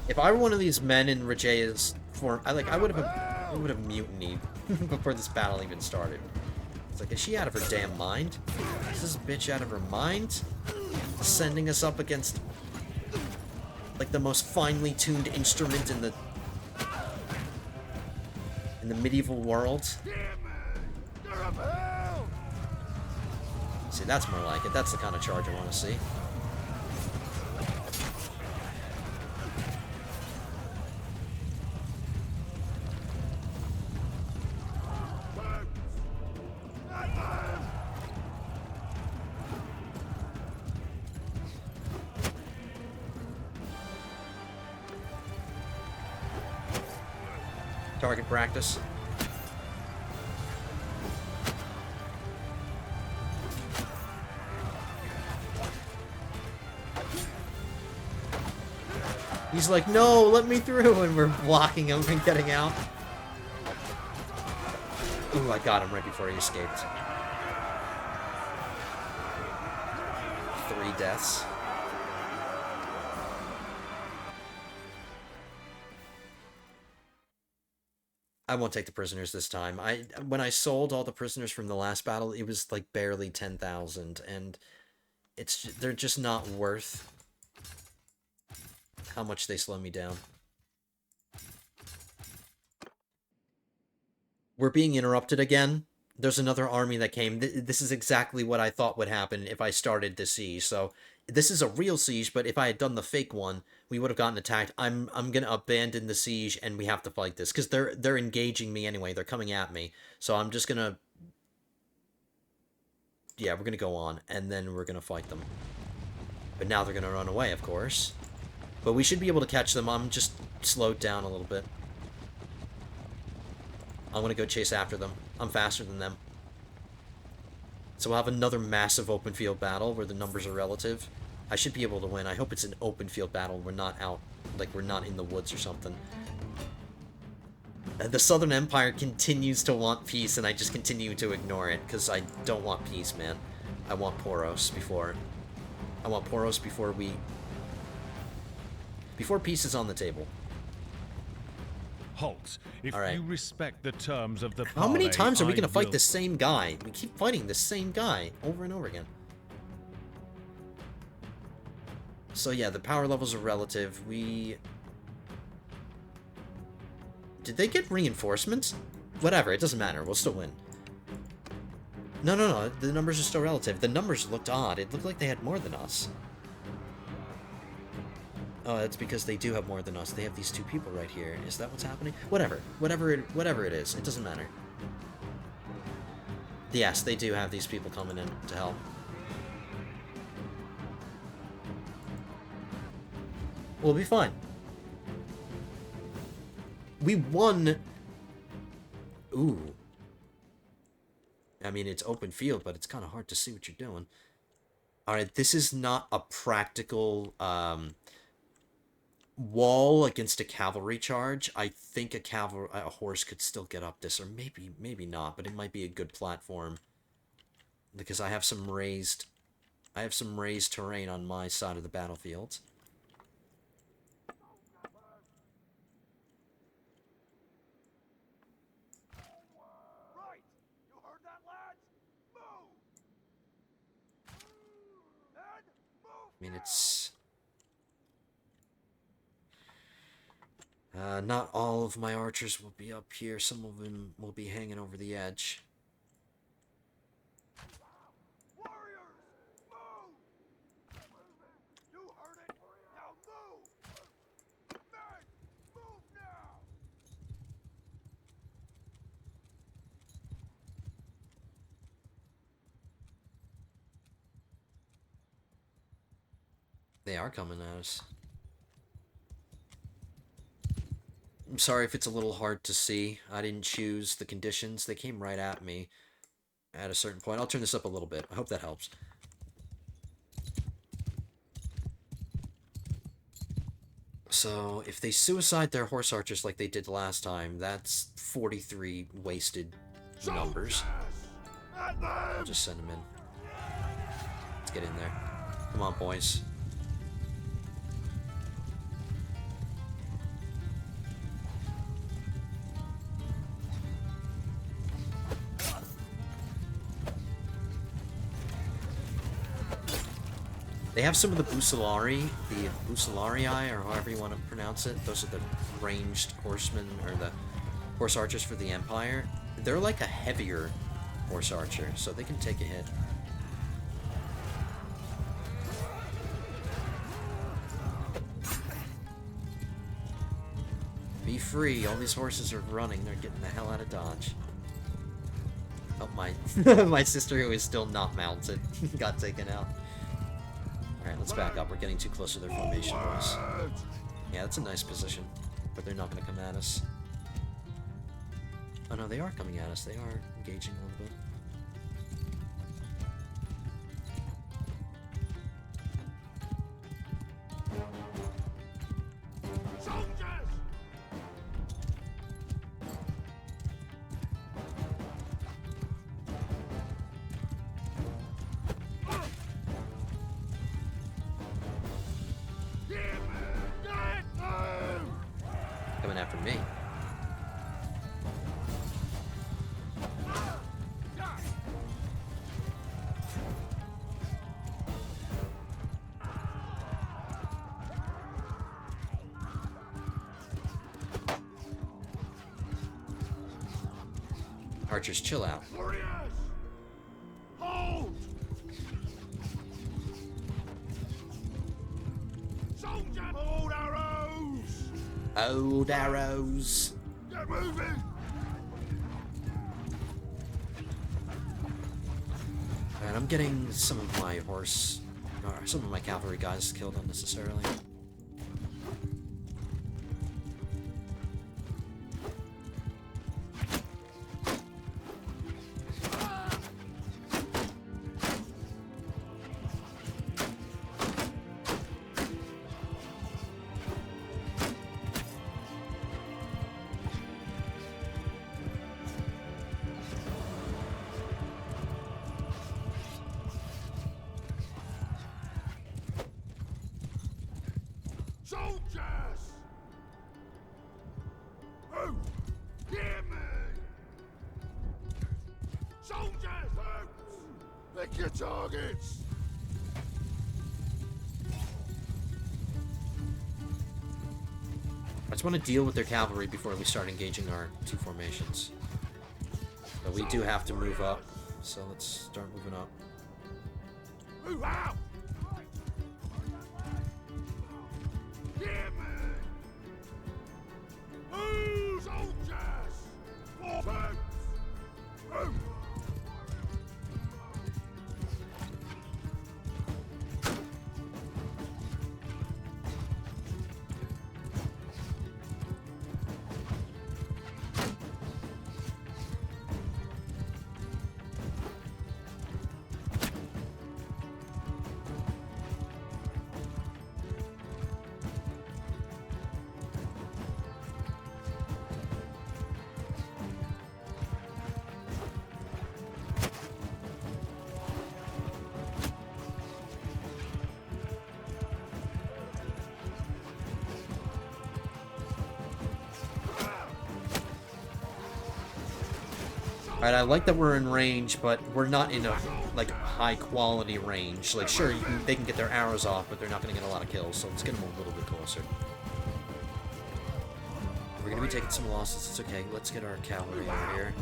If I were one of these men in Rajaya's form, I would have mutinied before this battle even started. It's like, is she out of her damn mind? Is this bitch out of her mind? Sending us up against like the most finely tuned instrument in the medieval world. See, that's more like it. That's the kind of charge I want to see. Target practice. He's like, no, let me through, and we're blocking him and getting out. Ooh, I got him right before he escaped. 3 deaths. I won't take the prisoners this time. When I sold all the prisoners from the last battle, it was like barely 10,000, and they're just not worth how much they slow me down. We're being interrupted again. There's another army that came. This is exactly what I thought would happen if I started the siege. So this is a real siege, but if I had done the fake one, we would have gotten attacked. I'm gonna abandon the siege, and we have to fight this because they're engaging me anyway. They're coming at me, so I'm just gonna, yeah, we're gonna go on, and then we're gonna fight them. But now they're gonna run away, of course. But we should be able to catch them. I'm just slowed down a little bit. I'm gonna go chase after them. I'm faster than them. So we'll have another massive open field battle where the numbers are relative. I should be able to win. I hope it's an open field battle. We're not out like we're not in the woods or something. The Southern Empire continues to want peace, and I just continue to ignore it, because I don't want peace, man. I want Poros before... I want Poros before we... Before peace is on the table. Halt. If All right. you respect the terms of the How many parley, times are we I going to fight will- the same guy? We keep fighting the same guy over and over again. So yeah, the power levels are relative. We... Did they get reinforcements? Whatever, it doesn't matter. We'll still win. No, no, no. The numbers are still relative. The numbers looked odd. It looked like they had more than us. Oh, that's because they do have more than us. They have these two people right here. Is that what's happening? Whatever. Whatever it is. It doesn't matter. Yes, they do have these people coming in to help. We'll be fine. We won. Ooh. I mean, it's open field, but it's kind of hard to see what you're doing. Alright, this is not a practical wall against a cavalry charge. I think a horse could still get up this, or maybe not, but it might be a good platform. Because I have some raised terrain on my side of the battlefield. Right! You heard that, lads? Move! And move! I mean, it's... not all of my archers will be up here. Some of them will be hanging over the edge. Warriors! Move! You heard it! Now move! Men! Move now! They are coming at us. I'm sorry if it's a little hard to see. I didn't choose the conditions. They came right at me at a certain point. I'll turn this up a little bit. I hope that helps. So, if they suicide their horse archers like they did last time, that's 43 wasted numbers. At them! I'll just send them in. Let's get in there. Come on, boys. They have some of the Bucellarii, or however you want to pronounce it. Those are the ranged horsemen, or the horse archers for the Empire. They're like a heavier horse archer, so they can take a hit. Be free. All these horses are running. They're getting the hell out of Dodge. Oh, my sister, who is still not mounted, got taken out. Alright, let's back up. We're getting too close to their formation, boys. Yeah, that's a nice position. But they're not going to come at us. Oh no, they are coming at us. They are engaging a little bit. Soldiers! Coming after me. Archers, chill out. Warriors! Hold! Soldier! Hold arrows! Old arrows. Get moving! Alright, I'm getting some of my some of my cavalry guys killed unnecessarily. Soldiers! Oh, hear me! Soldiers! Pick your targets! I just want to deal with their cavalry before we start engaging our two formations. But we do have to move up, so let's start moving up. Move out! Hear me! Oh, soldiers! For boats! Oh. Alright, I like that we're in range, but we're not in a, like, high-quality range. Like, sure, they can get their arrows off, but they're not going to get a lot of kills, so let's get them a little bit closer. We're going to be taking some losses, it's okay. Let's get our cavalry over here.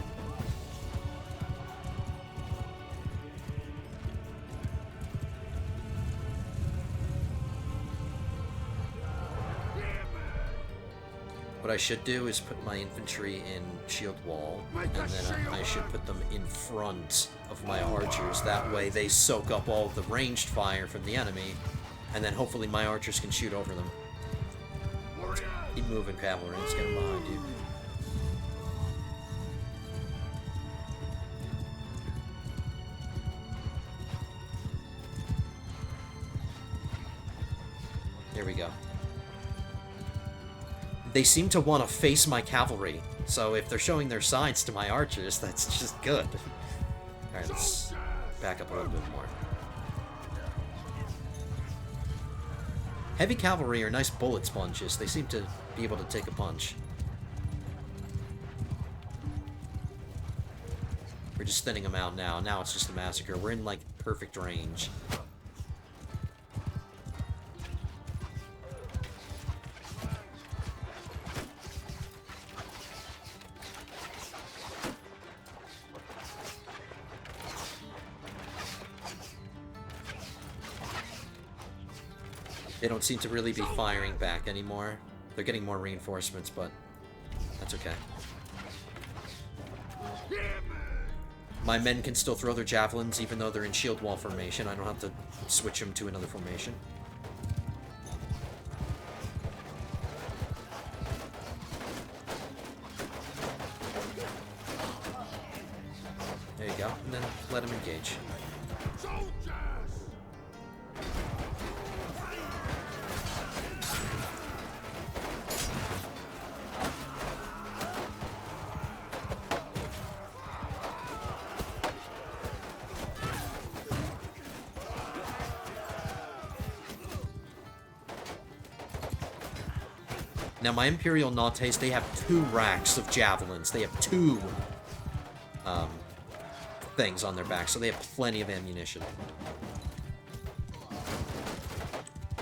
What I should do is put my infantry in shield wall, and then I should put them in front of my archers. That way they soak up all the ranged fire from the enemy, and then hopefully my archers can shoot over them. Keep moving, cavalry. Let's get them behind you. There we go. They seem to want to face my cavalry, so if they're showing their sides to my archers, that's just good. Alright, let's back up a little bit more. Heavy cavalry are nice bullet sponges. They seem to be able to take a punch. We're just thinning them out now. Now it's just a massacre. We're in, like, perfect range. They don't seem to really be firing back anymore. They're getting more reinforcements, but that's okay. My men can still throw their javelins even though they're in shield wall formation. I don't have to switch them to another formation. There you go, and then let them engage. Now, my Imperial Nautes, they have 2 racks of javelins. They have 2 things on their back, so they have plenty of ammunition.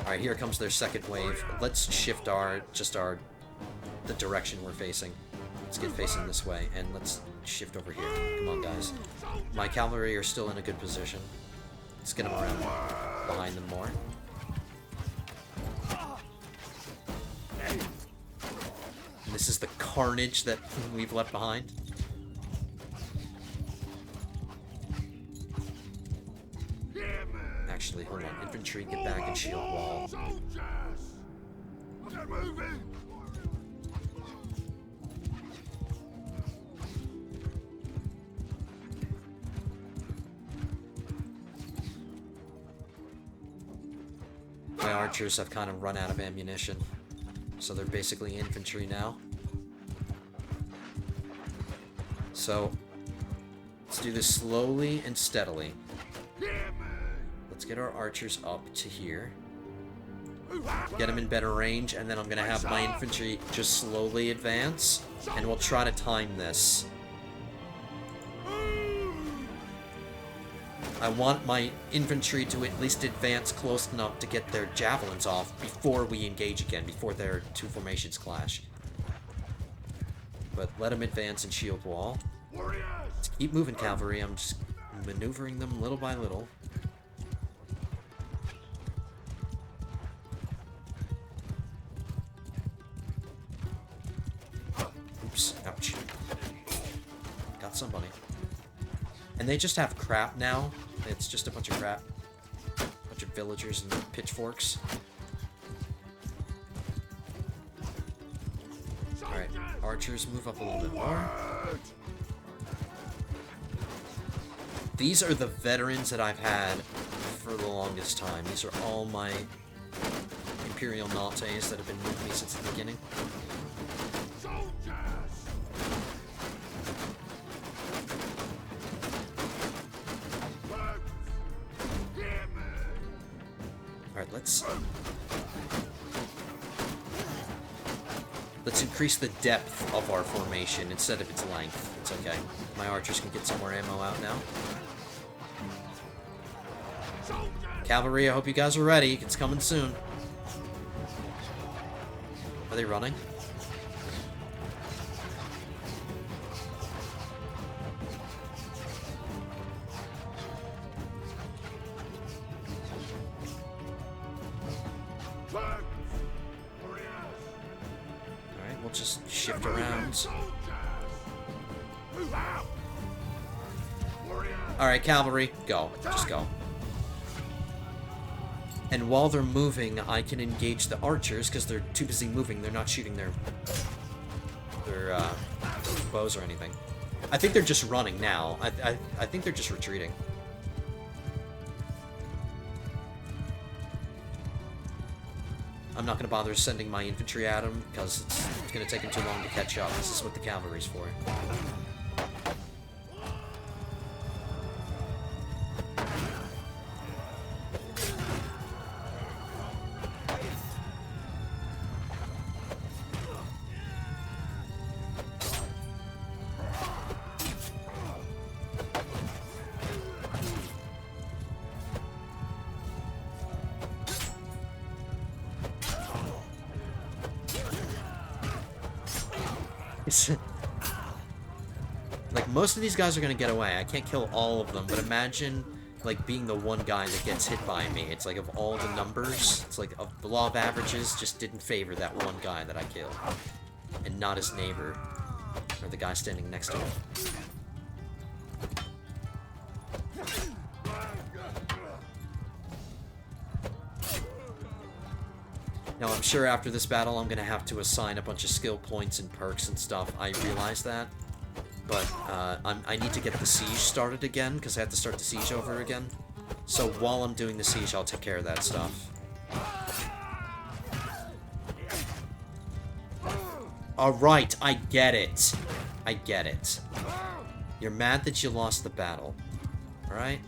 Alright, here comes their second wave. Let's shift the direction we're facing. Let's get facing this way, and let's shift over here. Come on, guys. My cavalry are still in a good position. Let's get them around behind them more. And this is the carnage that we've left behind. Actually, hold on. Infantry, get back in shield wall. My archers have kind of run out of ammunition, so they're basically infantry now. So, let's do this slowly and steadily. Let's get our archers up to here. get them in better range, and then I'm gonna have my infantry just slowly advance, and we'll try to time this. I want my infantry to at least advance close enough to get their javelins off before we engage again, before their two formations clash. But let them advance and shield wall. Let's keep moving, cavalry. I'm just maneuvering them little by little. Oops, ouch. Got somebody. And they just have crap now. It's just a bunch of crap. Bunch of villagers and pitchforks. Alright, archers, move up a little bit more. These are the veterans that I've had for the longest time. These are all my imperial Nazis that have been with me since the beginning. Alright, let's increase the depth of our formation instead of its length. It's okay. My archers can get some more ammo out now. Cavalry, I hope you guys are ready. It's coming soon. Are they running? Alright, we'll just shift around. Alright, cavalry, go. Just go. And while they're moving, I can engage the archers, because they're too busy moving. They're not shooting their bows or anything. I think they're just running now. I think they're just retreating. I'm not going to bother sending my infantry at them, because it's going to take them too long to catch up. This is what the cavalry's for. Like, most of these guys are gonna get away. I can't kill all of them, but imagine, like, being the one guy that gets hit by me. It's like, of all the numbers, it's like, the law of averages just didn't favor that one guy that I killed. And not his neighbor. Or the guy standing next to him. Now, I'm sure after this battle, I'm gonna have to assign a bunch of skill points and perks and stuff. I realize that. But, I need to get the siege started again, because I have to start the siege over again. So while I'm doing the siege, I'll take care of that stuff. Alright, I get it. I get it. You're mad that you lost the battle. Alright?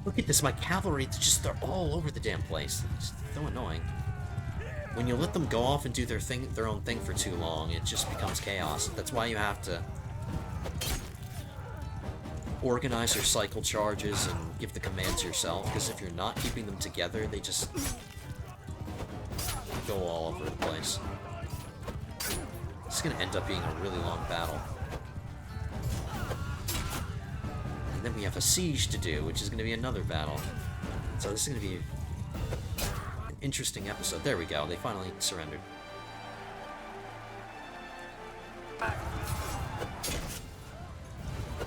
Look at this, my cavalry, they're all over the damn place. It's so annoying. When you let them go off and do their own thing for too long, it just becomes chaos. That's why you have to organize your cycle charges and give the commands yourself, because if you're not keeping them together, they just go all over the place. This is going to end up being a really long battle. And then we have a siege to do, which is going to be another battle. So this is going to be an interesting episode. There we go. They finally surrendered.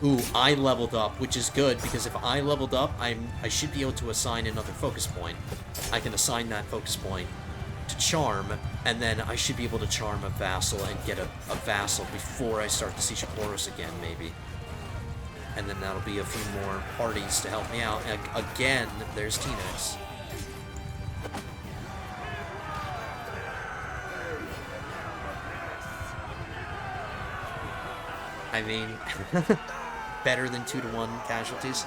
Ooh, I leveled up, which is good, because if I leveled up, I should be able to assign another focus point. I can assign that focus point to charm, and then I should be able to charm a vassal and get a vassal before I start the Siege of Horus again, maybe. And then that'll be a few more parties to help me out. And again, there's T-Nex. I mean, better than 2-to-1 casualties.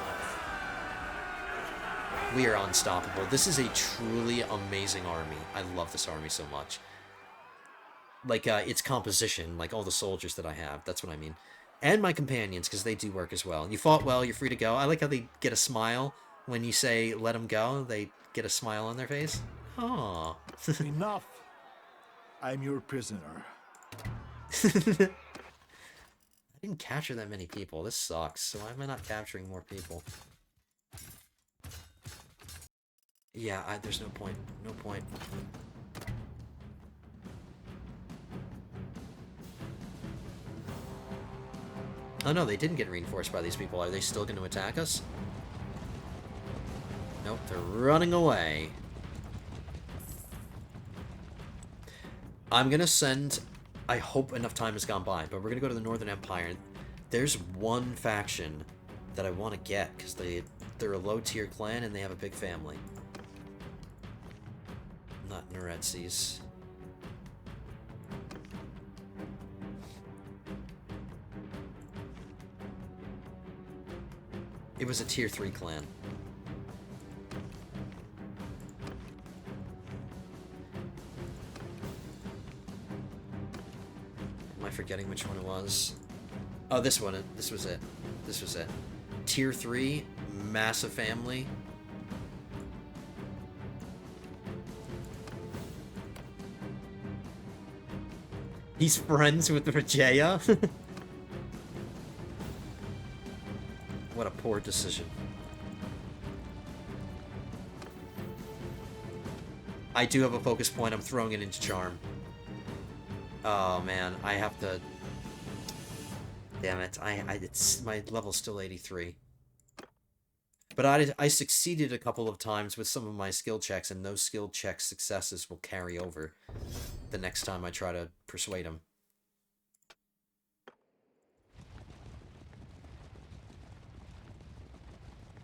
We are unstoppable. This is a truly amazing army. I love this army so much. Like, its composition, like all the soldiers that I have, that's what I mean. And my companions, because they do work as well. You fought well, you're free to go. I like how they get a smile when you say, let them go. They get a smile on their face. Aww. Enough. I'm your prisoner. I didn't capture that many people. This sucks. So why am I not capturing more people? Yeah, there's no point. No point. Oh no, they didn't get reinforced by these people. Are they still going to attack us? Nope, they're running away. I'm going to send... I hope enough time has gone by, but we're going to go to the Northern Empire. There's one faction that I want to get, because they're a low-tier clan and they have a big family. Not Nerezzi's. It was a tier 3 clan. Am I forgetting which one it was? Oh, this one. This was it. This was it. Tier 3, massive family. He's friends with Rajaya? What a poor decision. I do have a focus point. I'm throwing it into Charm. Oh man, I have to... Damn it. It's my level's still 83. But I succeeded a couple of times with some of my skill checks, and those skill check successes will carry over the next time I try to persuade him.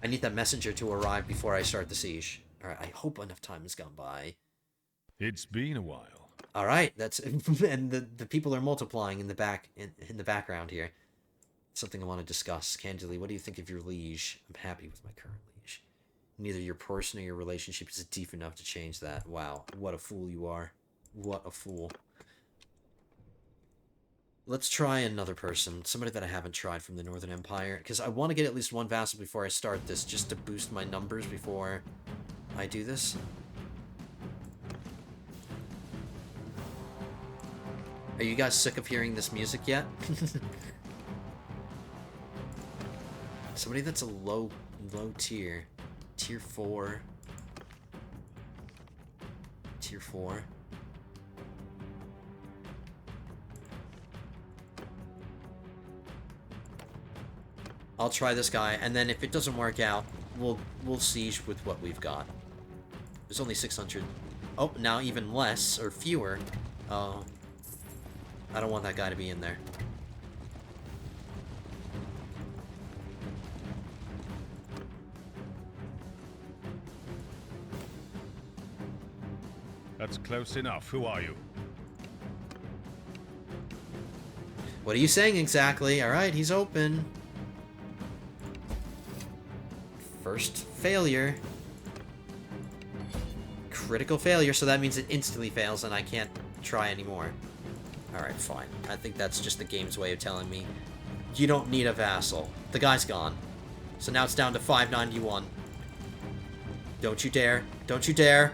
I need that messenger to arrive before I start the siege. Alright, I hope enough time has gone by. It's been a while. Alright, that's... and the people are multiplying in the background here. Something I want to discuss. Candidly, what do you think of your liege? I'm happy with my current liege. Neither your person or your relationship is deep enough to change that. Wow, what a fool you are. What a fool. Let's try another person. Somebody that I haven't tried from the Northern Empire. Because I want to get at least one vassal before I start this, just to boost my numbers before I do this. Are you guys sick of hearing this music yet? Somebody that's a low tier. Tier 4. Tier 4. I'll try this guy, and then if it doesn't work out, we'll siege with what we've got. There's only 600. Oh, now even less, or fewer. Oh. I don't want that guy to be in there. That's close enough. Who are you? What are you saying exactly? Alright, he's open. First failure. Critical failure, so that means it instantly fails and I can't try anymore. Alright, fine. I think that's just the game's way of telling me you don't need a vassal. The guy's gone. So now it's down to 591. Don't you dare. Don't you dare.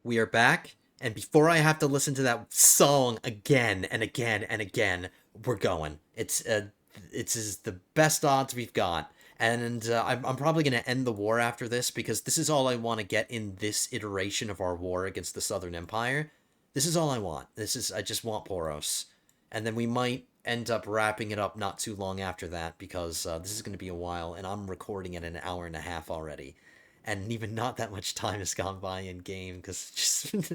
We are back, and before I have to listen to that song again and again and again, we're going. It's the best odds we've got, and I'm probably going to end the war after this, because this is all I want to get in this iteration of our war against the Southern Empire. This is all I want. I just want Poros. And then we might end up wrapping it up not too long after that, because this is going to be a while, and I'm recording at an hour and a half already. And even not that much time has gone by in game, because just...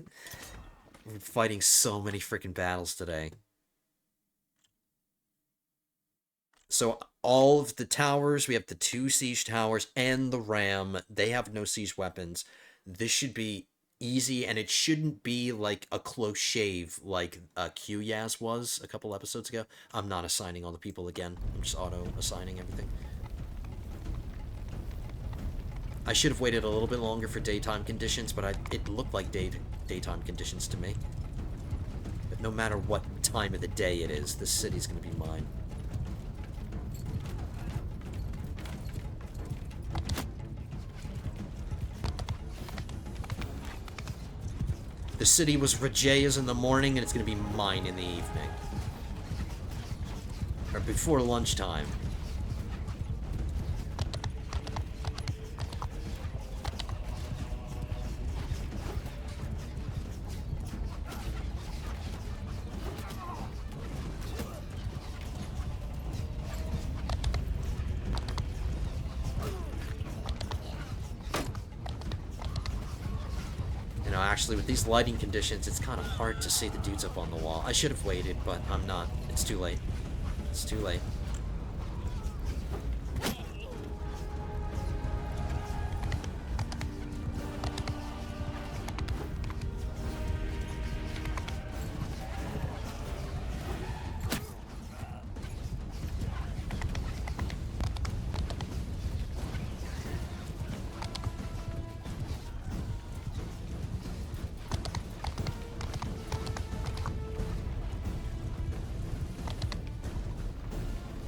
We're fighting so many freaking battles today. So all of the towers, we have the 2 siege towers and the ram. They have no siege weapons. This should be easy, and it shouldn't be like a close shave like Q-Yaz was a couple episodes ago. I'm not assigning all the people again. I'm just auto-assigning everything. I should have waited a little bit longer for daytime conditions, but it looked like daytime conditions to me. But no matter what time of the day it is, this city's going to be mine. The city was Rajaya's in the morning, and it's going to be mine in the evening. Or before lunchtime. Actually, with these lighting conditions, it's kind of hard to see the dudes up on the wall. I should have waited, but I'm not. It's too late. It's too late.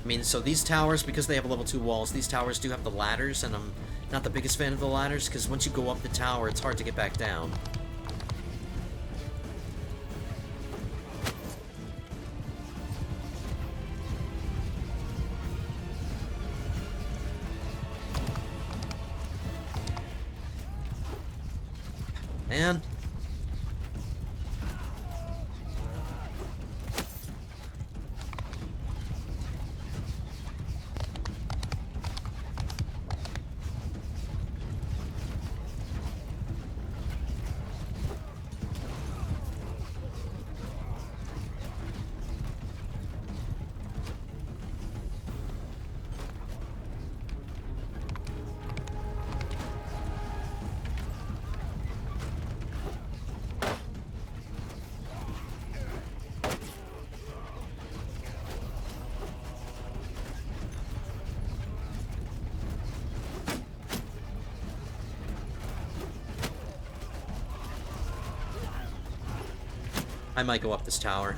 I mean, so these towers, because they have level 2 walls, these towers do have the ladders, and I'm not the biggest fan of the ladders, because once you go up the tower, it's hard to get back down. Man. I might go up this tower.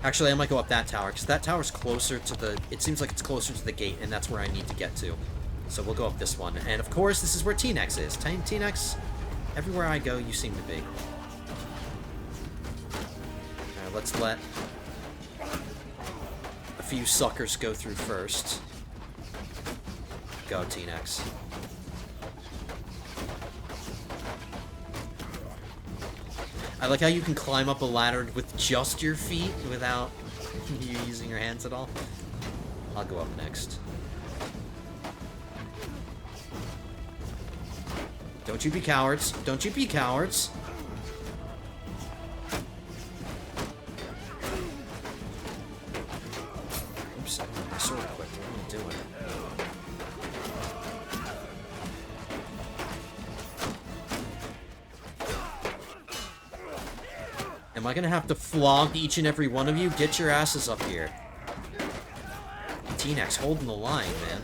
Actually, I might go up that tower, because that tower's closer to the... It seems like it's closer to the gate, and that's where I need to get to. So we'll go up this one. And of course, this is where T-Nex is. T-Nex, everywhere I go, you seem to be. Alright, let's let a few suckers go through first. Go, T-Nex. I like how you can climb up a ladder with just your feet without you using your hands at all. I'll go up next. Don't you be cowards. Don't you be cowards. Oops, I sword quick. What am I doing? Am I gonna have to flog each and every one of you? Get your asses up here. T-Nex holding the line, man.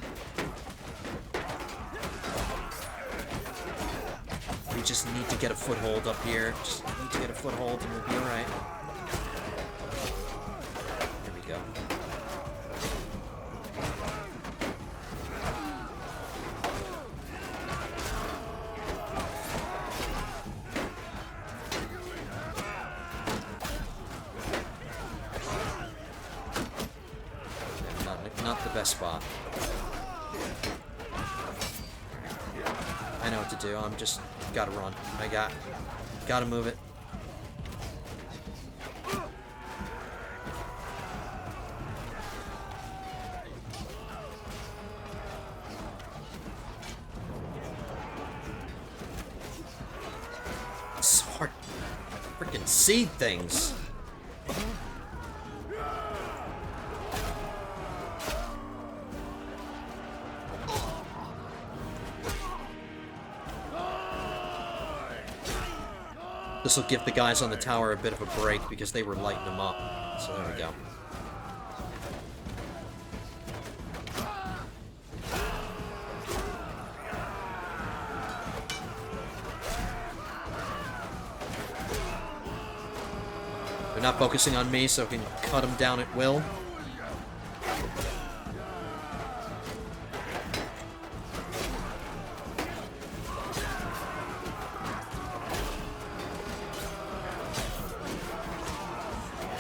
We just need to get a foothold up here. Just need to get a foothold and we'll be alright. There we go. Not the best spot. I know what to do. I'm just gotta run. Gotta move it. can see things. This will give the guys on the tower a bit of a break because they were lighting them up. So there we go. They're not focusing on me, so I can cut them down at will.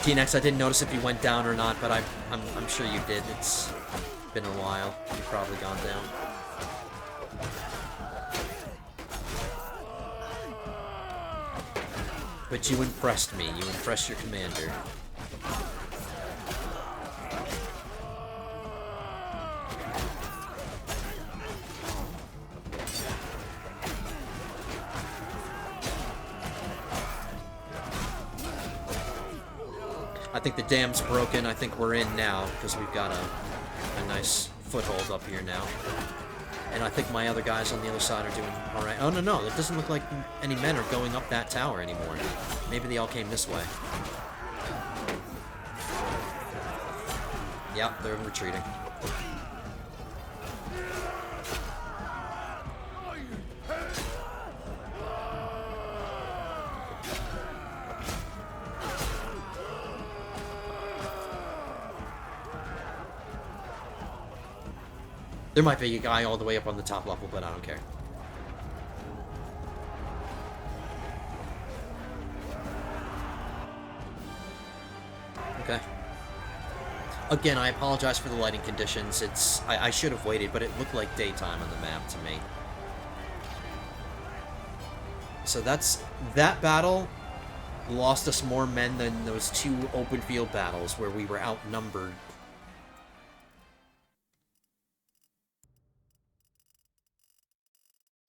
T-Nex, I didn't notice if you went down or not, but I'm sure you did. It's been a while. You've probably gone down. But you impressed me. You impressed your commander. I think the dam's broken. I think we're in now, because we've got a nice foothold up here now. And I think my other guys on the other side are doing alright. Oh, no, it doesn't look like any men are going up that tower anymore. Maybe they all came this way. Yep, they're retreating. There might be a guy all the way up on the top level, but I don't care. Okay. Again, I apologize for the lighting conditions. I should have waited, but it looked like daytime on the map to me. So that battle lost us more men than those two open field battles where we were outnumbered.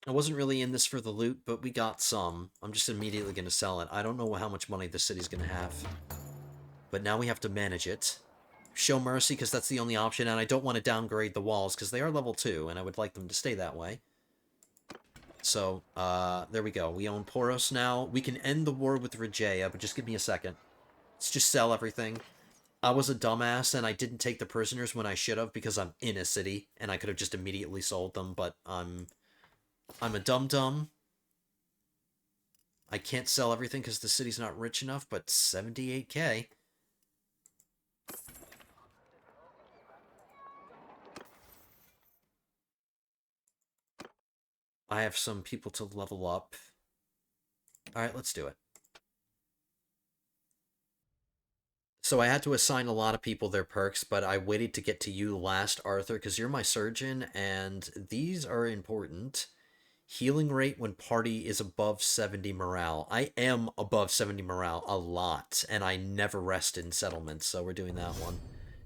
I wasn't really in this for the loot, but we got some. I'm just immediately going to sell it. I don't know how much money this city's going to have. But now we have to manage it. Show mercy, because that's the only option, and I don't want to downgrade the walls, because they are level 2, and I would like them to stay that way. So, there we go. We own Poros now. We can end the war with Regaea, but just give me a second. Let's just sell everything. I was a dumbass, and I didn't take the prisoners when I should have, because I'm in a city, and I could have just immediately sold them, but I'm a dum-dum. I can't sell everything because the city's not rich enough, but 78k. I have some people to level up. Alright, let's do it. So I had to assign a lot of people their perks, but I waited to get to you last, Arthur, because you're my surgeon, and these are important. Healing rate when party is above 70 morale. I am above 70 morale a lot, and I never rest in settlements, so we're doing that one.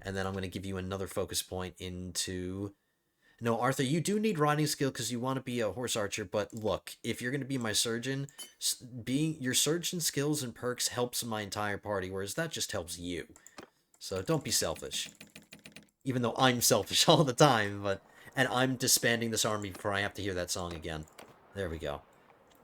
And then I'm going to give you another focus point into... No, Arthur, you do need riding skill because you want to be a horse archer, but look, if you're going to be my surgeon, your surgeon skills and perks helps my entire party, whereas that just helps you. So don't be selfish. Even though I'm selfish all the time, but... And I'm disbanding this army before I have to hear that song again. There we go.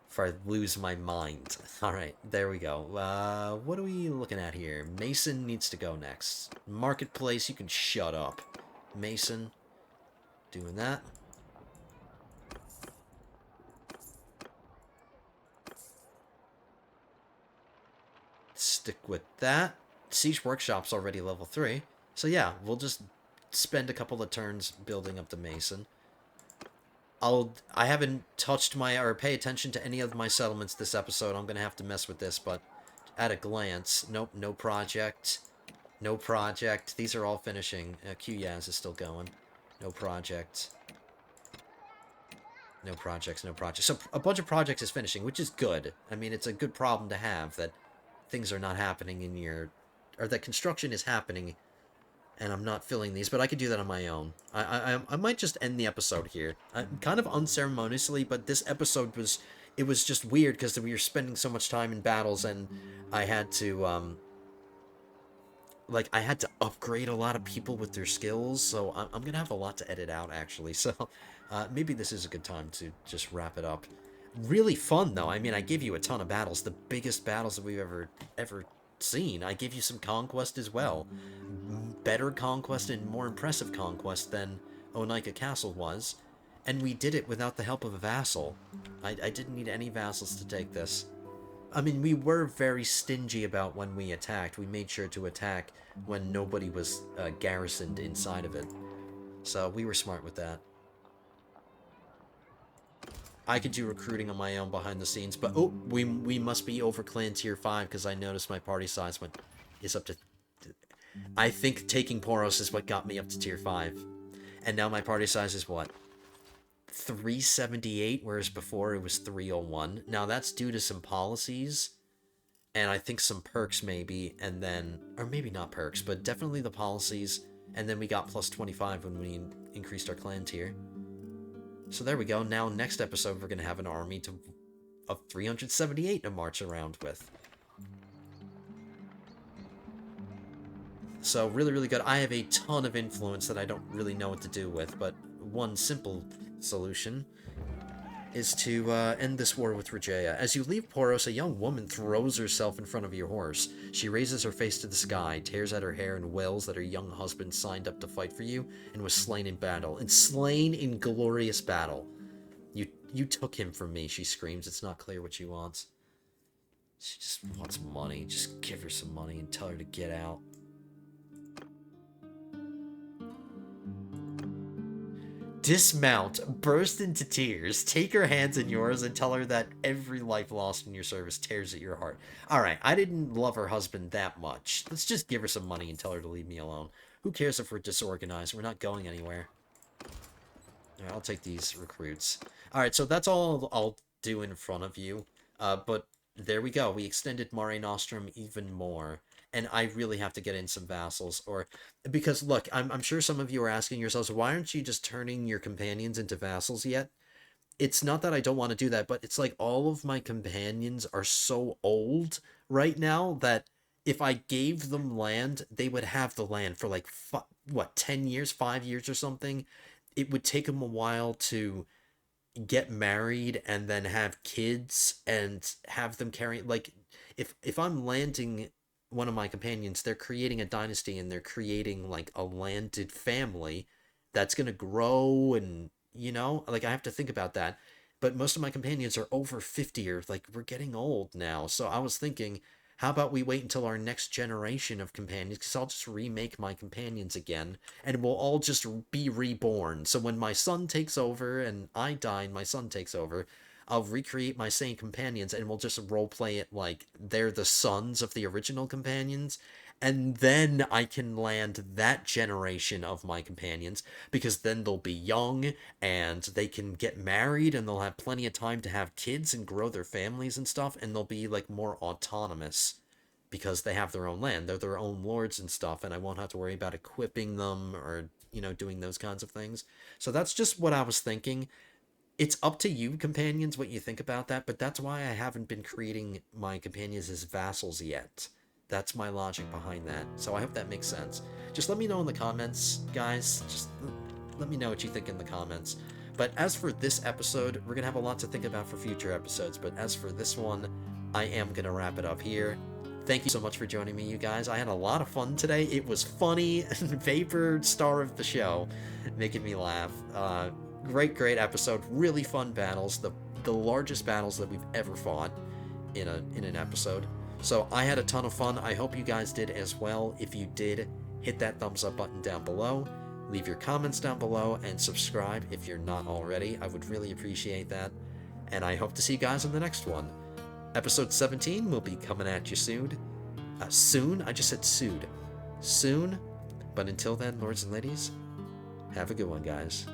Before I lose my mind. Alright, there we go. What are we looking at here? Mason needs to go next. Marketplace, you can shut up. Mason. Doing that. Stick with that. Siege Workshop's already level 3. So yeah, we'll just spend a couple of turns building up the Mason. I haven't touched or pay attention to any of my settlements this episode. I'm going to have to mess with this, but at a glance, nope, no project. No project. These are all finishing. Qyaz is still going. No project. No projects, no projects. So a bunch of projects is finishing, which is good. I mean, it's a good problem to have that things are not happening in your... Or that construction is happening and I'm not filling these, but I could do that on my own. I might just end the episode here. Kind of unceremoniously, but this episode was it was just weird because we were spending so much time in battles, and I had to, like, I had to upgrade a lot of people with their skills, so I'm gonna have a lot to edit out, actually, so maybe this is a good time to just wrap it up. Really fun, though. I mean, I gave you a ton of battles, the biggest battles that we've ever seen. I gave you some conquest as well. Better conquest and more impressive conquest than Onika Castle was, and we did it without the help of a vassal. I didn't need any vassals to take this. I mean, we were very stingy about when we attacked. We made sure to attack when nobody was garrisoned inside of it. So we were smart with that. I could do recruiting on my own behind the scenes, but oh, we must be over clan tier 5 because I noticed my party size is up to... I think taking Poros is what got me up to tier 5. And now my party size is what? 378, whereas before it was 301. Now that's due to some policies, and I think some perks maybe, and then, or maybe not perks, but definitely the policies, and then we got plus 25 when we increased our clan tier. So there we go. Now next episode we're going to have an army of 378 to march around with. So really, really good. I have a ton of influence that I don't really know what to do with, but one simple solution is to end this war with Regeia. As you leave Poros, a young woman throws herself in front of your horse. She raises her face to the sky, tears at her hair, and wails that her young husband signed up to fight for you and was slain in battle. And slain in glorious battle. You took him from me, she screams. It's not clear what she wants. She just wants money. Just give her some money and tell her to get out. Dismount, burst into tears, take her hands in yours, and tell her that every life lost in your service tears at your heart. Alright, I didn't love her husband that much. Let's just give her some money and tell her to leave me alone. Who cares if we're disorganized? We're not going anywhere. Alright, I'll take these recruits. Alright, so that's all I'll do in front of you. But there we go. We extended Mare Nostrum even more. And I really have to get in some vassals, because look, I'm sure some of you are asking yourselves, why aren't you just turning your companions into vassals yet? It's not that I don't want to do that, but it's like all of my companions are so old right now that if I gave them land, they would have the land for like, 10 years, 5 years or something. It would take them a while to get married and then have kids and have them carry, like, if I'm landing one of my companions, they're creating a dynasty and they're creating like a landed family that's gonna grow, and like I have to think about that. But most of my companions are over 50, or like we're getting old now. So I was thinking, how about we wait until our next generation of companions, because I'll just remake my companions again and we'll all just be reborn. So when my son takes over and I die and my son takes over, I'll recreate my same companions and we'll just roleplay it like they're the sons of the original companions. And then I can land that generation of my companions, because then they'll be young and they can get married and they'll have plenty of time to have kids and grow their families and stuff, and they'll be like more autonomous because they have their own land. They're their own lords and stuff, and I won't have to worry about equipping them or, doing those kinds of things. So that's just what I was thinking. It's up to you, companions, what you think about that, but that's why I haven't been creating my companions as vassals yet. That's my logic behind that. So I hope that makes sense. Just let me know in the comments, guys. Just let me know what you think in the comments. But as for this episode, we're going to have a lot to think about for future episodes, but as for this one, I am going to wrap it up here. Thank you so much for joining me, you guys. I had a lot of fun today. It was funny. Vapor, star of the show, making me laugh. Great episode. Really fun battles. The largest battles that we've ever fought in an episode. So I had a ton of fun. I hope you guys did as well. If you did, hit that thumbs up button down below. Leave your comments down below and subscribe if you're not already. I would really appreciate that. And I hope to see you guys in the next one. Episode 17 will be coming at you soon. Soon? I just said soon. Soon. But until then, lords and ladies, have a good one, guys.